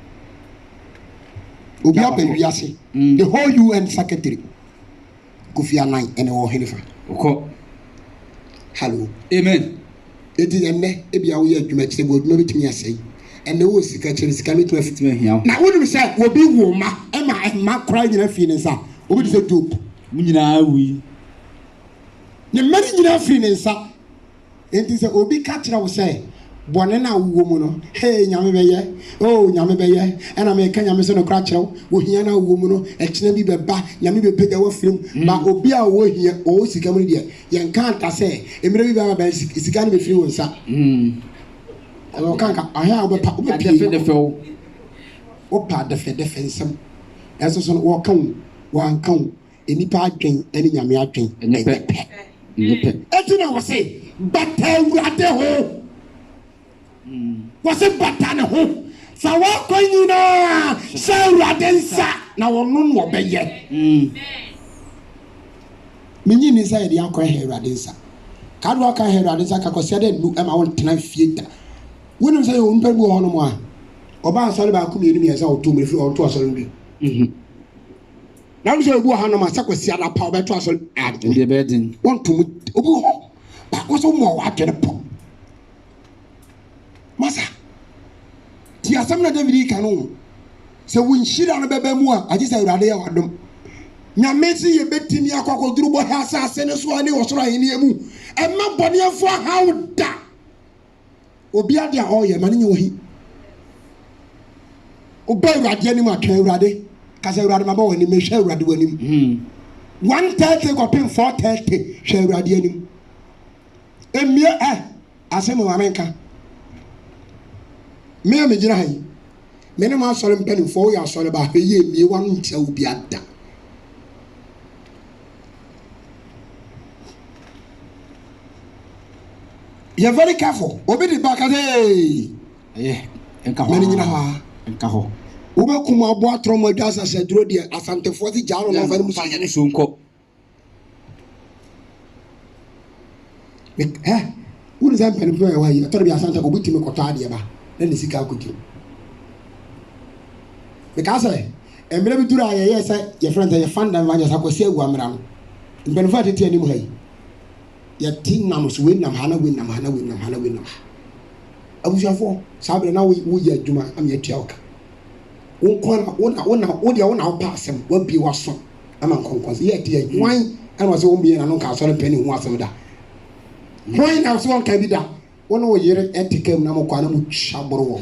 Ubi up in Biasi. The whole UN secretary. Kofi Annan and all Henifa. Hello. Amen. It is a ne, if you are here to make the word, maybe to me, I say. And the was secretary coming to a fit me here. Now, what do we say? Will be woman, and my crying in a feeling, sir. What is a dupe? We. The money in a feeling, sir. It is a obi catcher, I will say. Bonena woman, hey, Yamibeye, oh, Yamibeye, and I make a Yamison Cratchel, Wohiana woman, actually be back, Yamibe paid our film, but Obia away here, oh, Sicamia. You can't say, a million is going to be few, sir. I have a papa. Opa defense. As a son walk on, one count, any part drink, any yammy drink, and a pet. Etina was say, but tell the hole. Was it but an hole? So what can you know? So Radensa now on no be yet. Meaning inside the uncle here Radensa. Can't walk ahead Radensa because I didn't look at my own time theatre. When you say you won't pay more on one, or by a about community as out to me or to us only. Now you go on my sack with Siana power to us in the bedding. Want to oh, but what's more what can a pop? Massa, Tia Samna David Cano. So when she on a baby more, I just said, Radia. Now, Messi, you bet me a cockle through what has a Seneswani or Sra in Yamu, and my body for how that. Obia dia oye mani nyohi oba urade ani ma twa urade kasa urade ma ba wani me hwa urade wani 130 ko pin 430 hwa urade ani emie asem ma menka me amegina hai me ne ma sore mpani fo ya sore ba he ye emie wanu ntia obi ada you're very careful. Obi di back hey. Enka ho. Mani nyina ha. Enka ho. Obi kuma abo atromo dasa se duro de asante foti jaro no fani musa yene so nko. Who is that pen for a while? I thought be asante obi timi kota ade ba. Na ni sika akoti. Because emre bi duro aye say your friend say your fan dan vanya sakwasi agu amra no. Mpen fa tete ani mu hai. Ya tin nam so win nam hana win nam hana win nam hana win nam abusafo sabre na wo ya adwuma am ya tuaka won kona wona pa asem wa bi waso ama nkonkon ye tie hwan ana so won bi na no ka so peni ho asem da hwan na so won ka bi da wona wo yere etikam na mo kwa na mo chabro wo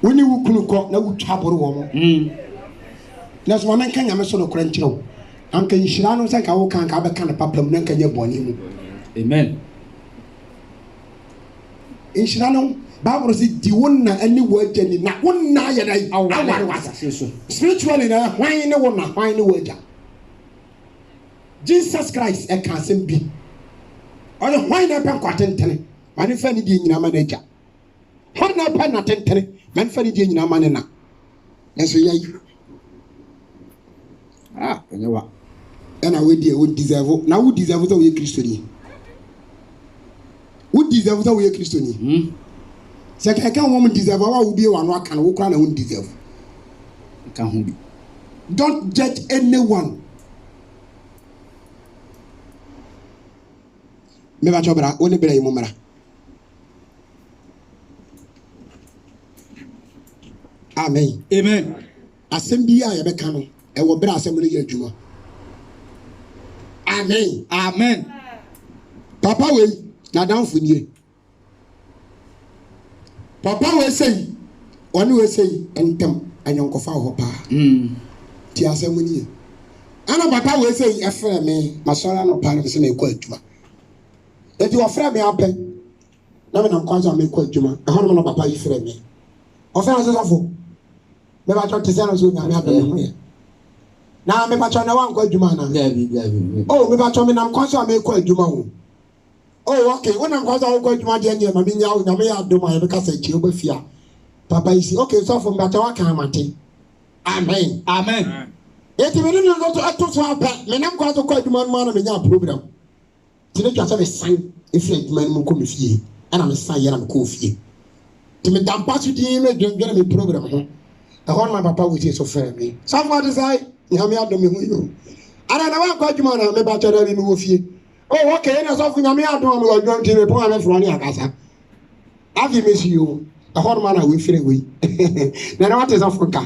woni wo kunu ko na wo chabro wo na so man kan ya me so no kranchiro anka yishira no say ka wo kan ka be kan papam na kan ye boni mu amen yishira no Bible say di wonna ani waja ni na wonna ya dai aware wasa spiritually na hwan ne wonna hwan ne waja Jesus Christ e kan sem bi ona hwan na pen kwatentene mane fa ni di nyina ma na ja hwan na pen na tentene mane fa ni di nyina ma ne na enso yayi enyewa ɛna we deɛ wo deserve na wo deserve sɛ woyɛ kristoni wo deserve sɛ woyɛ kristoni sɛ kɛkɛ wo mo deserve wa wo bie wano aka no wo kora na wo deserve ka ho bi don't judge anyone me ba chobra wo ne bere yi mo mara amen asɛm bi a yɛbɛka no ɛwɔ bere asɛm no yɛ adwuma amen papa we na danfo nie papa we sei ɔne we sei ɛntɛm anyɔnkɔfa hɔ paa ti asɛm nie ana papa we sei ɛfrɛ me masɔra no paa no sɛ na ɛkɔ adwuma eti ɔfrɛ me apɛ na me nam kwanza me kɔ adwuma ɛhɔ no na papa yi frɛ me ɔfrɛ no sɛsafo me ba tɔ te sɛ no so nyame adɔ me ho yɛ na me ba tɔ na wankɔ adwuma na oh me ba tɔ me nam kwanza me kɔ adwuma ho oh okay wo nam kwanza wo kɔ adwuma de nyɛ ma me nya nyame yɛ adɔ ma yɛ bɛka sɛ kyerɛ obafia papa yi si okay sɔfo me ba tɔ waka amate amen eti me no no to so apɛ me nam kwanza kɔ adwuma no ma na me nya program tine twa sɛ me san efi adwuma no kɔ me fie ana me san yɛ na me kɔ fie ti me dampa so din me dwendwene me program ho ɛhɔ na papa wo tie so frɛ me sɔfo de sai nyame adɔ me ho yo ana na wankɔ adwuma na me ba tɔ da bi me wɔ fie oh okay na sɔfo nyame adɔ me wɔ adwuma ti me pon ame fro ne akasa afi me si yo ɛhɔ na na we frɛ we na wate sɔfo ka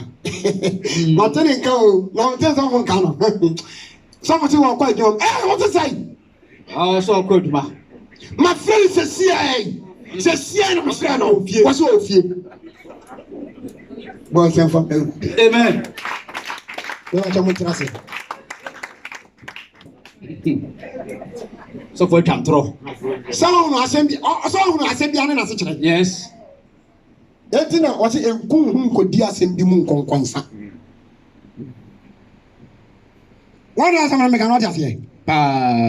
ma tene ka o na wate sɔfo ka no sɔfo ti wɔ kɔ adwuma what say so kɔ adwuma ma frɛ sɛ sia na ma frɛ no ofie wɔ so ofie bon c'est fa amen yo acha mo trase so for tantro sawo no asɛm bi ane na se kyerɛ yes etina wɔse enku hu nkodi asɛm bi mu nkonkonsa wɔn asɛm na meka no ɔte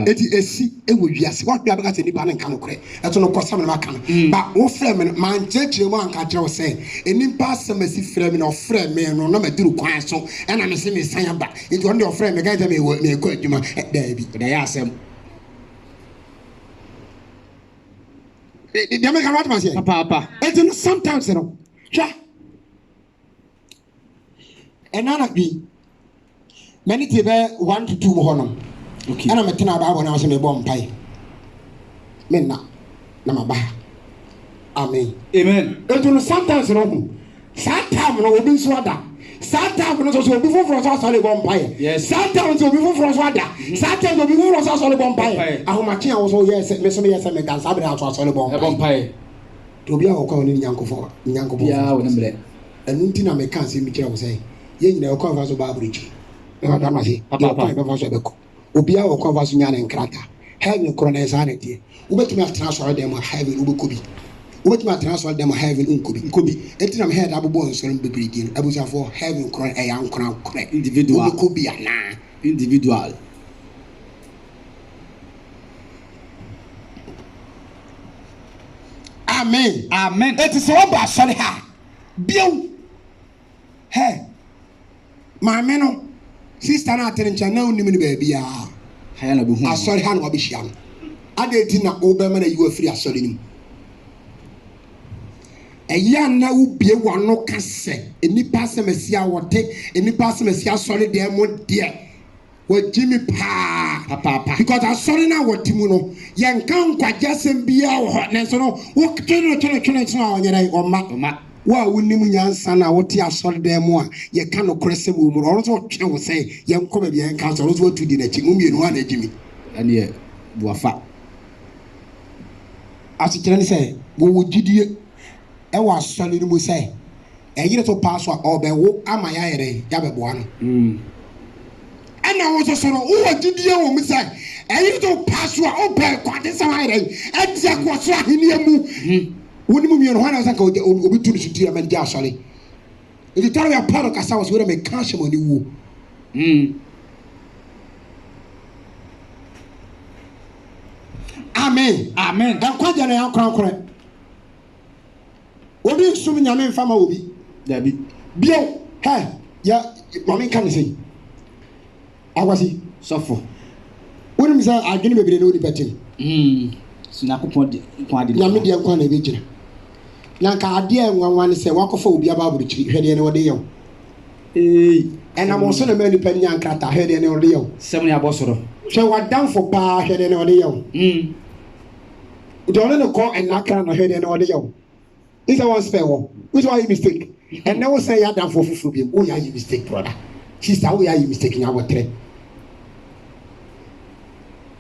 eti esi ewo wiase wa bia baka se nipa ne nka no korɛ ɛto no kɔsam na maka no ba wo frɛ me man kyerɛkyerɛ mu anka kyerɛ wo sɛ enipa asɛm asi frɛ me na ɔfrɛ me no na maduru kwan so ɛna me se me san aba enti ɔno de ɔfrɛ me ka sɛ me kɔ adwuma daabi da yɛ asɛm deɛ meka no atoma seɛ papa enti no sometimes no hwɛ ɛna na bi mɛne te bɛ 1 to 2 mu hɔ no okay ana metena baabo na wo se me bɔ mpai menna na maba amen etu no sometimes no hu saa time no obi nso ada saa time no so obi foforo so asɔre bɔ mpai saa time so obi foforo so ada saa time obi foforo so asɔre bɔ mpai ahomakye a wo so yɛ sɛ me so yɛ sɛ me gansa bere aso asɔre bɔ mpai to obi a wo kwa ne nyankofo ya wo ne mbre enu nti na me kan se mi kyerɛ wo sɛ ye nyina wo kwa fa so ba abrechi e wa da ma se papa ba fa so beko obia wo kwa vaso nya ne nkrata heaven kro na esa na tie ubetumi atena so dem heaven ubekobi ubetumi atena so dem heaven nkobi etina me head abobo nsoro bebrigi no abusafo heaven kro e ya nkra kro individual ubekobi ana individual amen it is one ba sorry ha bio he maame no sister na atere ncha na onim ni ba bia ha na be hu asori ha na wabehia no ade ti na obema na yiwa firi asori nim eya na ubie wano kase enipa asemasi awote enipa asemasi asori de mo de wajimi papa because asori na woti mu no ye nka nkwaja sem bia wo ho nenso no wo twene so onyere oma wa wonim nyansa na wote asɔre dan mu a ye ka no kresem wo mu ɔno so twe wo sɛ ye nkɔ ba bia nka so ɔno so tu di na chi mu mienu ana gimi ane buafa asikyerɛ ne sɛ wo gidie e wa asɔre mu sɛ ɛyere to pa so a ɔbɛwo ama ya yere ya bɛboa no ɛna wo so so no wo gidie wo mu sɛ ɛyere to pa so a ɔbɛ kwade sɛ wa yere ɛtia kɔ so ahenia mu woni mu mienu hwana sanka obi tu suti ya manja asɔre iti tara ya paro kasa was wera me kanhye mo ni wo amen dan kwaja na ya krankran obi nsum nyame mfama obi dabi bio he ya mami kan sei agwasi sofo When we say I didn't be no better. Sinakupon kwadi. Nyame de nkwa na be gina. Na nka ade enwanwan se wakofa obi aba aburichi hwede ne wode yew. And I'm also the man depending on Crata, head and Oreo. 7 abosoro. So what down for bar head and Oreo? We don't know call and knock on head and Oreo. It's a one spell. Which why you mistake? And never say you're down for Fufu. Oh, yeah, you mistake, brother. Sister, how are you mistaking our trade?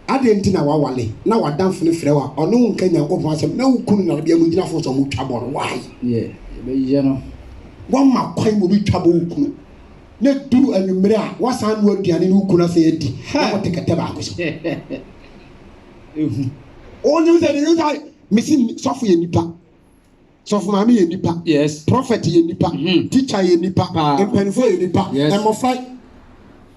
I didn't know our wally. Now I done for the flower, or no one can open myself. No, couldn't be able to for some trouble. Why? Yeah, you know. One more coin will be trouble. Let do a number. What's on work? The animal could not say it. I will take a tobacco. All you said is like missing Sophie and Nipa. Sophie Mammy and Nipa. Yes. Prophet and Nipa. Teacher and Nipa. And Penfo and Nipa. Yes. And more fight.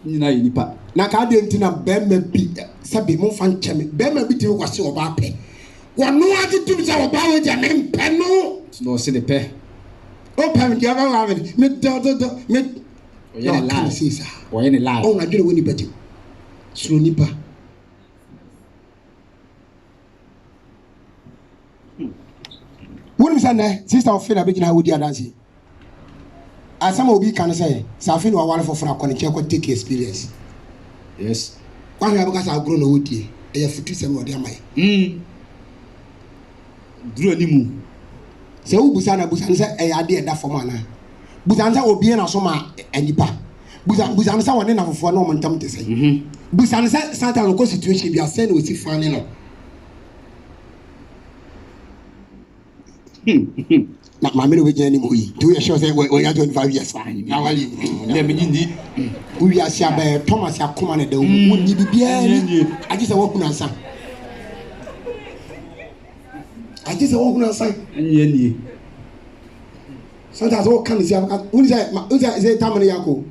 Nipa. Nakadintina Bemme beat Sabi Mofan Chemi. Bemme beat you was so about pay. One no attitude about it and then Penno. No, see the pay. Oh, Pam, you ever have it? Mid. No, lie. Or any lie. Oh, I didn't win it better. Slow Nipa. What is that? Sister of Philip, begin how would you dance? As some of you can say, Safin or one for a connection take experience. Yes. One because I've grown old here. I have 57 or damn. Drew any move. So, Busana Busanza, a idea that for mana. Busanza will be an asoma and Nipa. Busanza one enough for no momentum to say. Busanza Santa local situation be a send with if finding. Not my middle any more. 2 years sure say we are 25 years fine. Now I we are Shabe Thomas Yakuman at the would be bien. I just walk on some. I just walk on some. Sometimes all kinds of who's that Tamani Yako?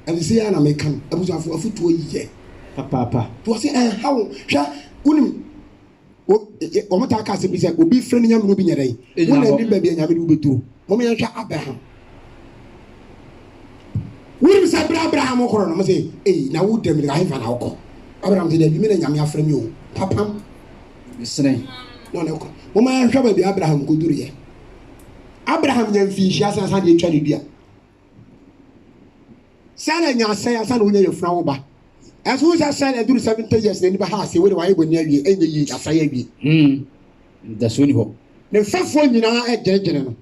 And the Siana may come. I was a foot to a year. Papa. Was it how? Wouldn't Omata say be will be friendly young Ruby day. When I baby and Yami will be true. Mommy Abraham. We say Abraham or I say, eh, now would tell me I have an alcohol. Abraham did you mean Yamia from you? Papa. Listening. No. Woman trouble be Abraham could do it. Abraham then fish as I had tried to do. Sana and say I said when you're from Oba. As soon as I said I do 70 years, then the house, where I would near you, any year, as I be. That's when you hope. The first one, you know, I did general.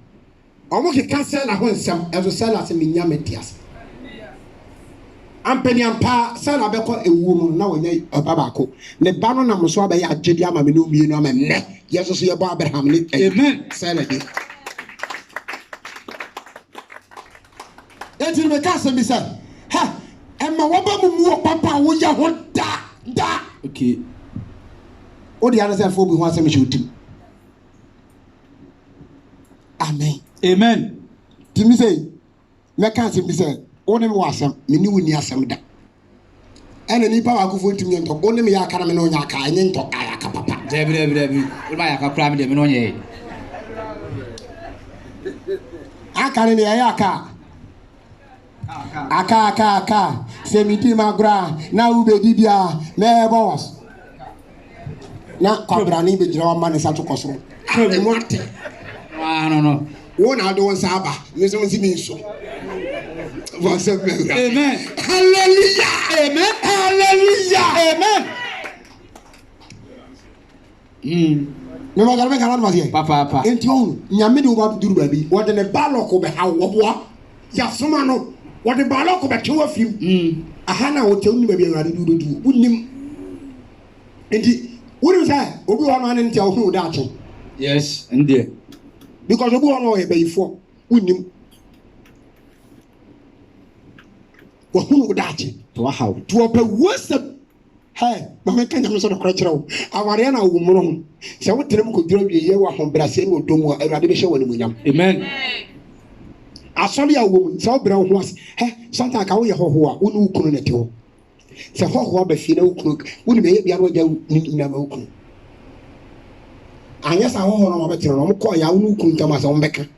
Almost a cancer, I want some as a seller as a minyametias. I'm penny and pa, son, I become a woman now in a babaco. The baron of Moswaba, Jediama, Minum, and neck. Yes, I see a Abraham. Amen. Saturday. That's in the castle, Miss. Ha! And my wabba papa would ya want da. Okay. All the others have for me once I should do. Amen. Amen. Timmy say, I can't say, Mister, only was some, Minu near some da. And any power go to me and talk only me a caramel and talk Ayaka papa. Debbie, Mayaka cram them on ye. I can't in the Ayaka. Aka semiti magra na ube dibia me boss na kwabrani be jira man sa to koso e mote no wona do saba me so nsi so amen hallelujah amen hallelujah amen no magarbe kan ma sie papa enti on nyame de wo ba duru ba bi wo de ne baloko be hawo bo ya soma no what the balok of a two of you? A hana will tell me maybe I do. Wouldn't him? Indeed, wouldn't say, Obi Wan and tell who that? Yes, indeed. Because Obi Wan away before, wouldn't him? Well, who would that? To a how? To a worst of hey, Mamma can have sort of crutchrow. Our woman. So what them could do a year from Brazil or Domo, a radiation when we young. Amen. I saw your woman, so brown was, sometimes I will ho, who couldn't at all. So, how be feel cook, wouldn't be able to never cook. And yes, I hold on a better, call ya who couldn't tell my own becker.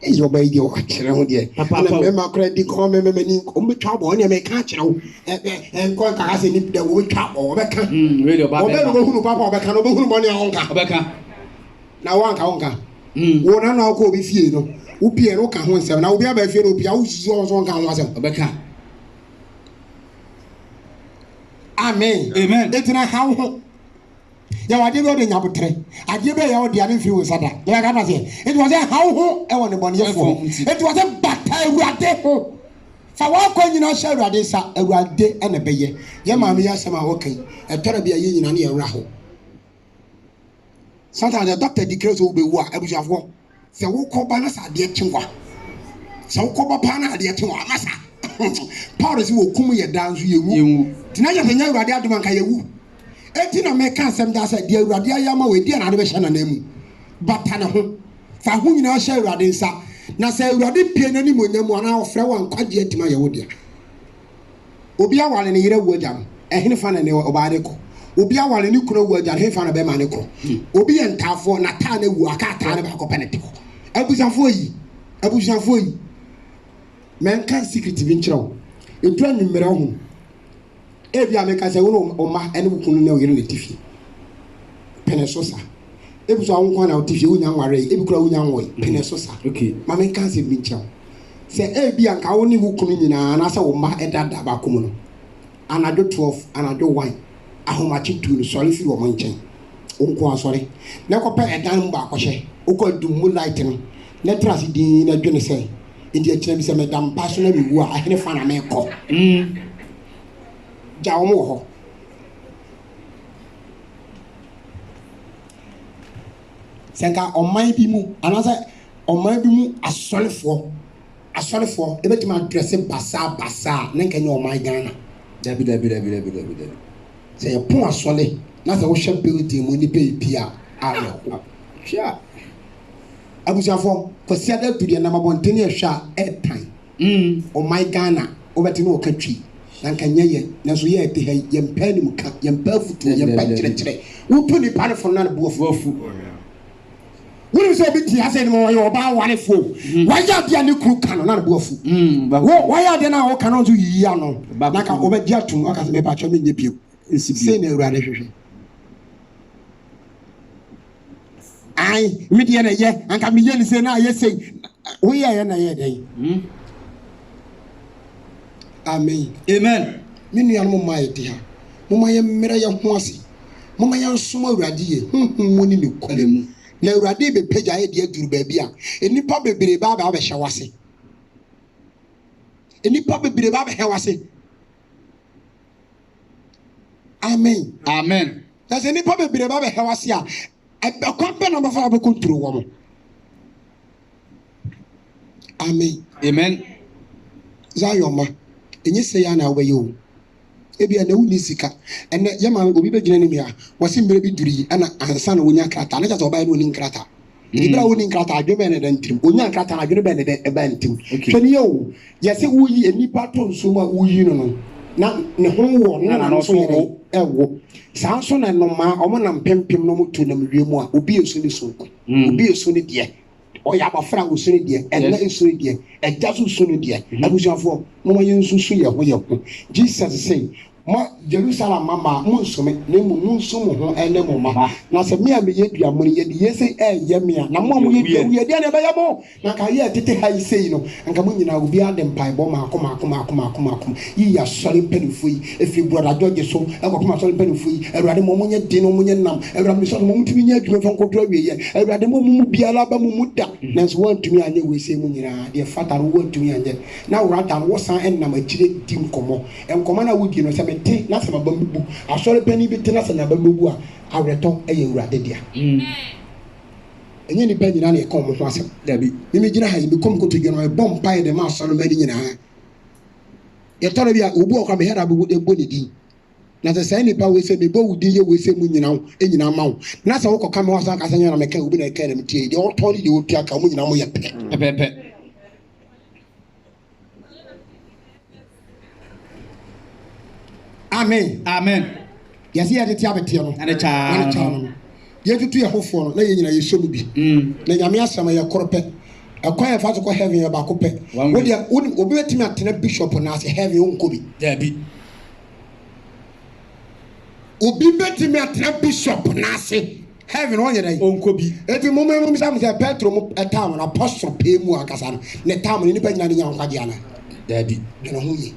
Your baby, or children, dear. Papa, remember, credit, call me, trouble, and you may catch you and call us in the wood trap or Becca. Radio Papa, Becca, no money on Becca. Now, one conga. One now go with you. Upia no can once, and I'll be able to feel Upia, who's on can Becca. Amen. Amen. That's not how. Ya wade go de nyabotre ade be ya wode ade mfiri wo sada ya ka na say it was a how ho e won bone yefo it was a bata awurade ho fa wa kwa nyina sha awurade sa awurade ene beye ye ma me ya sema wo kan e tore bia ye nyina na ye wra ho sometimes the doctor declares wo be wo a abusuafo se wo ko ba na sa de chenwa se wo ko ba pa na de chenwa masa Paul si wo kum ye dan so ye wu tina ya nya awurade adoma kan ye wu eti na me kan sem da say de awurade ayama we de na de be hye na namu bata ne ho fa ho nyina hye awurade nsa na say awurade pie na ni monyamu ana ofre wa nkwaje atima ye wo de obi awale ne yire wo agya ehene fa na ne obaade ko obi awale ne kuro wo agya he fa na be ma ne ko obi ye ntafo na ta na wu aka ta na ba ko penete ko abusafo yi men kan secret bi nkyerɛw etu anwumere ho ebi ameka se wo oma ene bukunu na oyire ne tifi penesosa ebi so awon kwa na tifi wo nyanware ebi kura wo nyanwo penesosa okay ma men kan se bi nkyerɛw se ebi anka wo ne bukunu nyina na se wo ma edada ba komu no anadwo 12 anadwo 1 ahomachi tu no sori fi wo nkyɛn onko asori na ko pe edan mu ba akɔhye okɔ dumu light no na trasi din na dwene se ndi akyerɛ bi se medam paso na mi wu a ahene fa na me kɔ ja wo mo ho senka oman bi mu anase oman bi mu asolefo ebetima address basa na nka nya oman Ghana dabi se ye pon asole na se wo hwe building mu ni bepia ayo hwa abusafo ko siada duri na mabonteni ehwa etan oman Ghana obetini o katwi nanka nyeye nanso ye ete he yempa ni muka yempa futu yempa kyerɛkyerɛ wupu ni pane fo na bofu wuri so bi ti ase ni mo yo ba ware fo waya dia ni kru kanu na bofu wo waya dia na wo kanu so yiya no naka obegia tum aka se me pa cho me nye pio se na awurade hwehwe ai mi dia na ye anka mi ye ni se na ye se wo ye na ye den Amen. Minu ya mo mai dia. Mo mai mera ya ho ase. Mo mai nsoma awurade ye. Mo ni ne kwale mu. Na awurade be pagya ye dia duru ba bia. Enipa bebere ba ba hye wase. Enipa bebere ba hye wase. Amen. Na se enipa bebere ba hye wase a akwape na ba fa ba kontrol wo mo. Amen. Zayoma. Enye se ya na obeyo ebi na wuni sika ene yema obi begina ni mia wase mbere bi duri ana ansa na wonya krata na jata obaye no ni krata ibra woni krata adwebe na dantim wonya krata na adwebe na eba ntim twani yo yese wuyi enipa to nso ma wuyi no na ne ho wo na no so ye ewo saa so na no ma omo na mpempem no mutu na mwiemu a obi eso ni so obi eso ni de oya bafra wo so ni de ena eso ni de eja so ni de abusuafo mo yensusu ye ho Jesus say ma Jerusalem mama munsome na munsumo ho ene mo ma na se me am ye dua mo ye de yese ye me na mo ye dua ye de na ba ya mo na ka ye tete ha sei no anka mo nyina obi ade mpai bo ma akoma yi ya sori penifo yi efi brother George so akoma sori penifo yi awurade mo mo nye de no mo nye nam awurade mo so mo mutumi nye adwuma fon ko dro wie ye awurade mo mu biala ba mo muda na so wantumi anye we sei mo nyina de fata ro wantumi anye na awurade wo san enam akire dim komo enkomo na wudi no se te na sama bambu asore pani bi te na sana bambu a awreto eye awurade dia enye ni pa nyina na e kom ho asem dabi mimi gina ha mi kom koto gina e bom pa de ma asore mani nyina ye tore bia obu okwa me hera bu ebo ne din na se sai ni pa we se me bo wudi ye we se mu nyina ho e nyina ma ho na se wo koka me wasan ka sanya na me ka obi na e ka na me tie de o tori de o tia ka mu nyina mo ye pepe Amen. Yasi ya tete abetia no. Ane cha no. Ye tutu ye hofo no na ye nyina ye somu bi. Na nyame asama ye korope. akwan fa so ko heaven ya ba ko pe wo dia obi betimi atena bishop na ase heaven onko bi there be obi betimi atena bishop na ase heaven on yere onko bi eti mo me sam say Petro mo etam na apostle pe mu akasa no ne tam ni pa nyina ne nya nkwaje ana there be no ho yi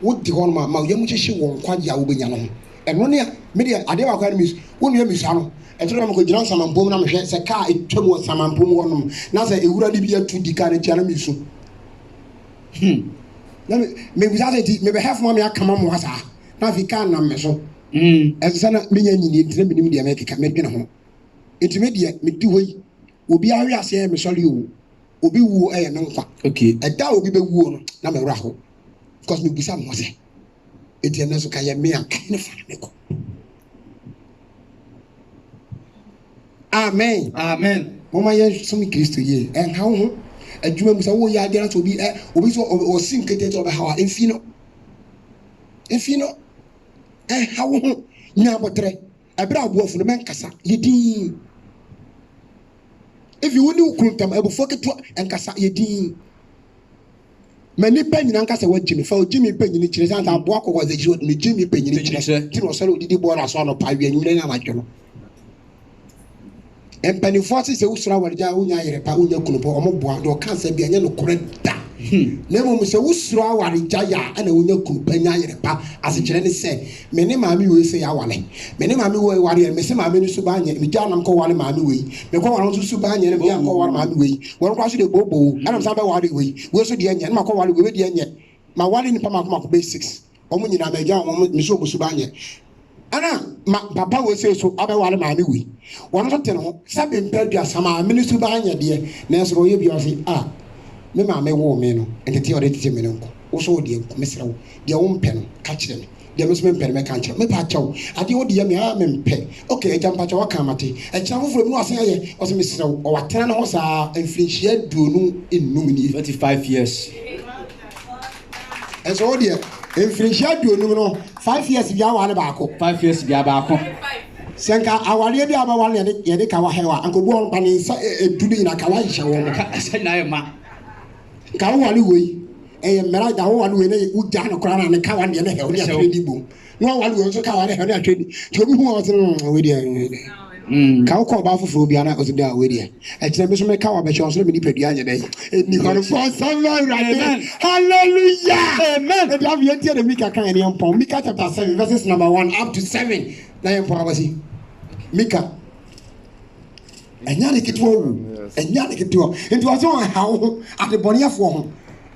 wo di hon ma yam hyehyɛ won kwaje a wo benya no eno ne me de ade wa kwa ne mis wo ne misa no etoro mo ko gyina samampom na mehwɛ sɛ kaa etwam wɔ samampom wɔnom na sɛ ewura de bi atu di kaa ne tia na misu na me bisa sɛ me be have mo me akama mo asa na fi kaa na me so ɛsɛ na me nya nyini ntire me nim de me keka me dwene ho ntime de me di hoyi obi awe ase me sɔre o obi wuo ɛyɛ me nkwa okay ɛda obi be wuo no na me wura ho because me bisa mo sɛ eti na so ka yɛ me aka ne fa me ko amen amen mama ye so mi Kristo ye en ha ho adwuma mu sa wo ya de na so obi so o sin kete to be ha enfi no ha ho nya botre abira aboafo no men kasa yedin if you woni ukuntam abufo keto enkasa yedin mani pa nyina nkasa wa jimi fa o jimi pa nyini kire san ta aboa kokko za jiro ni jimi pa nyini kire ti no sare odidi bo na so no pa wi anyure na madwo no empani force se usura warja unya yere pa unya kunupo omoboa do kansa bia nya no koreda na mo se usura warja ya ana unya kunupa nya yere pa asechire ne se me ne maami we se ya wale me ne maami we ware me se maami ni so ba nya me ja nam ko wale maami we me ko wale so ba nya ne bia ko wale maami we won kwa so de bobo ana sa ba ware we so de nya na ko wale we de nya ma wale ni pa ma ko basics omo nyina ma ja omo me so so ba nya ana papa we say so abewale maami we won so tene ho sabe mpadu asama aminisu ba anya de na so ye bi o fi me maami wo me no entete o de tete me nko wo so de nko mesra wo de wo mpe no ka kire me de me so me mpe me ka kire me pa chawo ade wo de me me mpe okay e jampa chawo ka mate e kira foforo bi no asen aye o so mesra wo o watena na ho sa influentia duonu ennum ni 25 years eso o de influentia duonu no 5 years bia wa ne ba ko 5 years bia ba ko senka awale bi aba wale ye de ka wa hewa ankobu on pa ni sa edulu ina ka wa hye wo no ka sa na ma ka wale we mera da wale we ne uja na kora na ne ka wa ne he o ne atwedi bom no wale we so ka wa ne he o ne atwedi ti obi hu o so we de ka ko ba foforo bia na o so da we de e kire me so me ka wa be che o so me ni padua anye dey ni ko for amen hallelujah amen e da bi entie de Mika kan ene empon Mika chapter 7 verses number 1 up to 7 na empon abasi Mika enya ne kitwa wu enya ne kitwa nti o so ha ho ade boniafo ho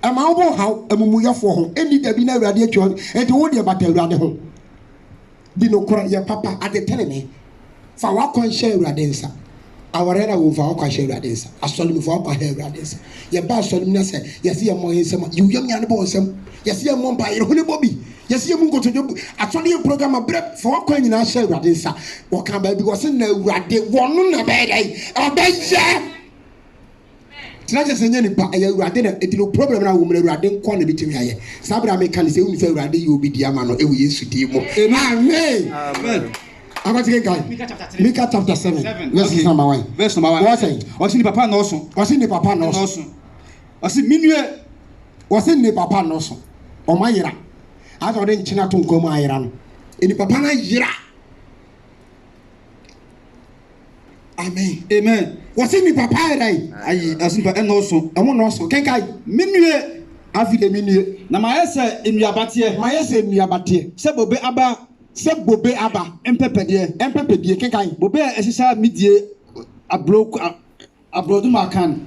ama wo ha amumuyafo ho eni da bi na awurade atwa enti wo de bata awurade ho di no kora ye papa ade tenene fa wa kwanhye awurade nsa awarera wo fa wa kwanhye awurade nsa asolimi fa wa kwanhye awurade nsa ye ba asolimi na se ye se ye mo nsem yu yam nya ne bo nsem ye se ye mo mpa ye ho ne bobi ye se ye mo nkotojo atole program abre fa wa kwan nyina hye awurade nsa wo kan ba bi wo se na awurade wonu na be dai obeye tina je senya ni pa ya awurade na etino problem na wo mu awurade nko na bitimi aye sabra me kan se uni fa awurade ye obi di ama no ewu Yesu di mo amen amen Abatike guy. Mika chapter 7. Verse number 1. Verse number 1. What say? Osi ni papa no so. Osi ni papa no so. Osi minue. Osi ni papa no so. O ma yira. Aso de nchina to nkom ayira no. Eni papa na yira. Amen. Amen. Osi ni papa ayira. Ayi, osi ni papa no so. Emo no so. Kenkai Minue. Afi de minue. Na ma yese enuabate. Ma yese enuabate. Se bobe aba se bobe aba empepedie kenkan bobe esisa midie abroduma kan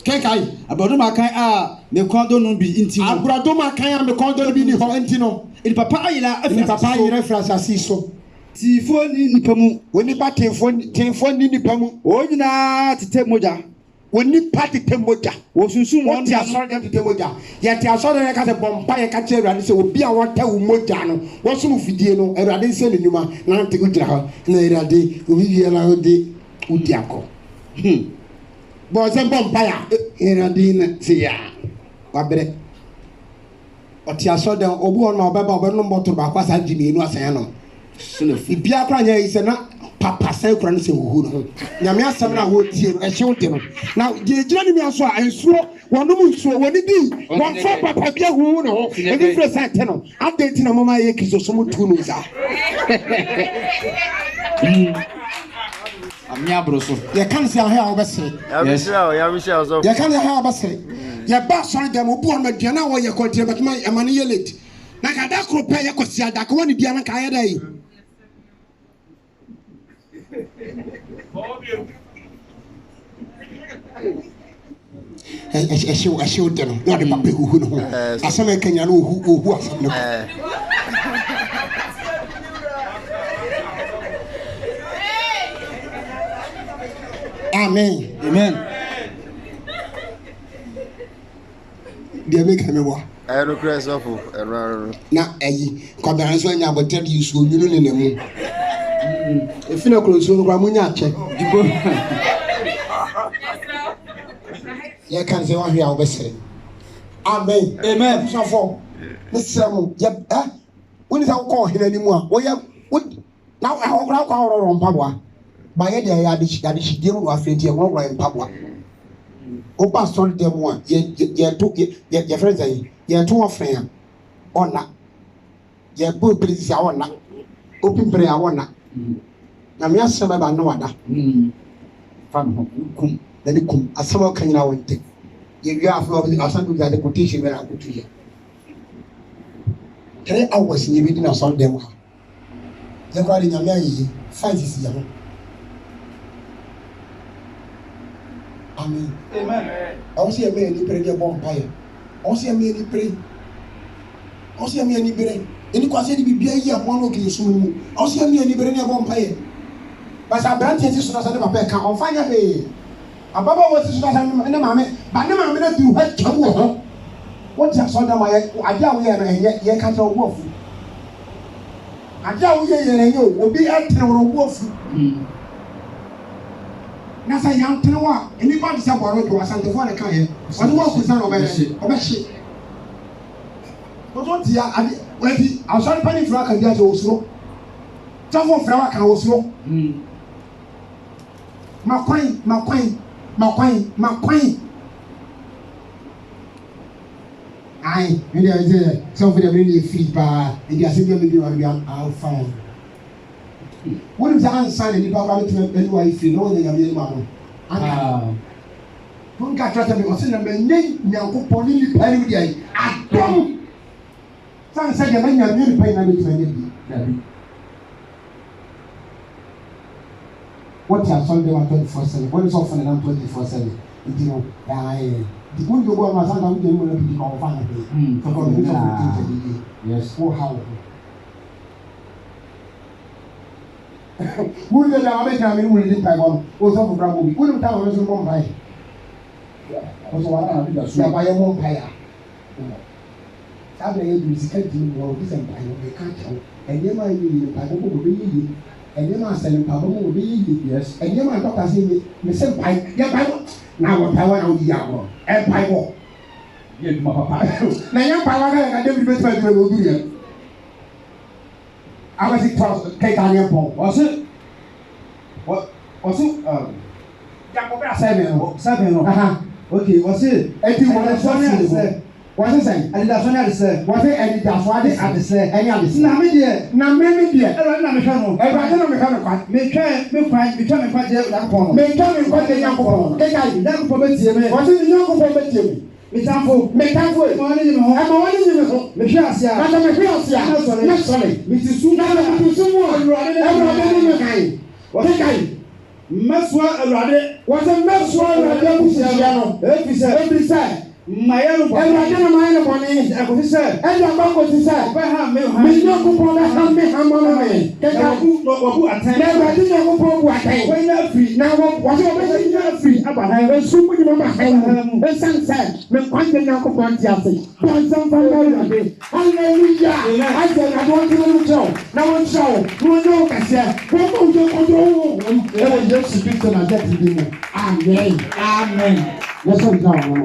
kenkan abroduma kan me kondo no bi inti abroduma kan me kondo bi ni ho inti no il papa ayira frasasi so tifo ni nipamu woni ba tifo ni nipamu o nyina tete moja woni party temoja wo sunsun won ti asore dem temoja ye ti asore ne ka se bompa ye ka che Awurade se obi a wota wo moja no wo sum fidie no Awurade se ne nyuma na te gudra ha na Awurade obi bia na odi akọ bo se bompa ya Awurade na se ya wabre o ti asore dem obu on ma obeba obenu mboto ba kwasa jimi enu asan no bia kwa nya yi se na papa say kura ne se huhu no nyame asɛm na wo tie no ɛhye wo no na je gyina ne mi aso a ensuo wɔnom nsuo wɔne di wɔmfa papa bia huhu ne ho ebi fere sa te no update na mama ye kiso so mu tu no za Amia broso. ye kan se ahia wo bɛsere ya misha so ye kan ahia wo bɛsere ye ba sɔre dem obu on maduana wo ye kɔntie betuma amane ye late na kada kro pɛ ye kɔsi adaka woni bia na ka ye dai ɛhyew de no na ɔde papa huhu no ho asɛm ɛkanya no ɔhu asɛm no amen deɛ meka me bɔ no Christ of no na ɛyi kɔbɛn so anya abɔtɛ de yusu onwunu ne namu efi na kuro so no kwa munya akyɛ dibo ye kan se wa hwɛ a wobɛsere amen sɔfo ne sɛm ye woni sa wokɔ hena ni mu a woyɛ na awokra kwa worɔ mpaboa ba ye de ya de hidie mu afrenti e worɔ mpaboa o ba sɔre dem a ye friends ayi ye to ofren a ɔna ye bo polisi a ɔna opimpere a ɔna na me asɛm ba no wada fan kum na de kum asɛm ka nyina wonte ye wi afro asan do de quotation be na akutu ye 3 hours ni bi di na sɔre dem ha ye kwa de nyame ayi 5 is ya ho amen awo se me ni pere de bon paye awo se me ni pere awo se me ni pere eni kwase di bibia yi amon no ke sum mu awo se me ni pere ne bon paye basa brantie ti suna sa de papa ka on fanya he ababa wo ti suna sa ne maame ba ne maame na du ha twam wo ho wo ti aso da ma ye ade awo ye na ye ka ta wo afu ade awo ye ye na ye obi atere wo afu na sa yan tewa eni ba disa boro do asante fo na kan ye wonu wo kusa no obehye ojo ti ade wadi asori pani fura kan dia je osuro tafo fura wa kan osuro makwan ai ndi aje so for them ni free pa ndi ase bi bi wa bi am fine wọ́n ti ansa ní nípa wàá tẹ̀lé ẹni wàá ife náà wọ́n yẹ yàrá yẹn máa mọ̀ wọ́n ká tẹ̀lé mi ọ̀sẹ̀ nàmẹ́ nyẹ́ nyànkó pọ̀ ní nípa ẹni wíyà yìí àdọ́m sánsẹ́ yẹn mẹ́ nyàmé nípa yìí náà lè tẹ̀lé ẹni bi wọ́n ti asọ́n dé wa 24/7 wọ́n ti sọ fún ẹ̀ náà 24/7 ìdí náà yàrá yẹn wọ́n ti gbọ́ àwọn asáńtà wọ́n ti mú ẹ̀ bí kọ́ ọ̀fà náà bẹ́ẹ̀ kọ́kọ́ mi ní sọ fún tẹ̀lé wọ́n hà wọ́n. Who did I make a minimum in Taiwan? Was of Bravo. We couldn't tell us one pie. Also, I did buy a one pie. Saturday is getting more decent pie. They can't tell. And then I need the pie will be and then I sell Papa will be yes. And then my doctor said, Miss Pie, yeah, now what power out the hour and pie walk. Yes, my papa. Now, young power, I didn't be better to do it. I was it was take on your phone. Was it? What was it? Seven. Okay, was it? And you want to say? Was it saying? And that's what I said. Was it? And that's what I said. And you understand? Now, dear. Now, maybe, dear. I don't know. I don't know. Make become a part of that phone. Make come and quite a young phone. Take out that for me. Was it the young for me? Example, make time for it. I'm only the Fiasia. I'm a Fiasia. Not sorry. Mrs. Susan, to someone rather than kind. What a kind. Maswa rather was a Maswa rather. Every side. My own money. I could say, and your uncle to say, me no coupon that have me hammer. Who attend? I didn't know what when you're free. Now, what you're free about I was so many of my sunset. Me quite a coupon Tiasi. Hallelujah. I said, I want to show. Now I'm show. No, no, I said, what do you do? Just speak to my deputy. Amen. Amen. Let's go down.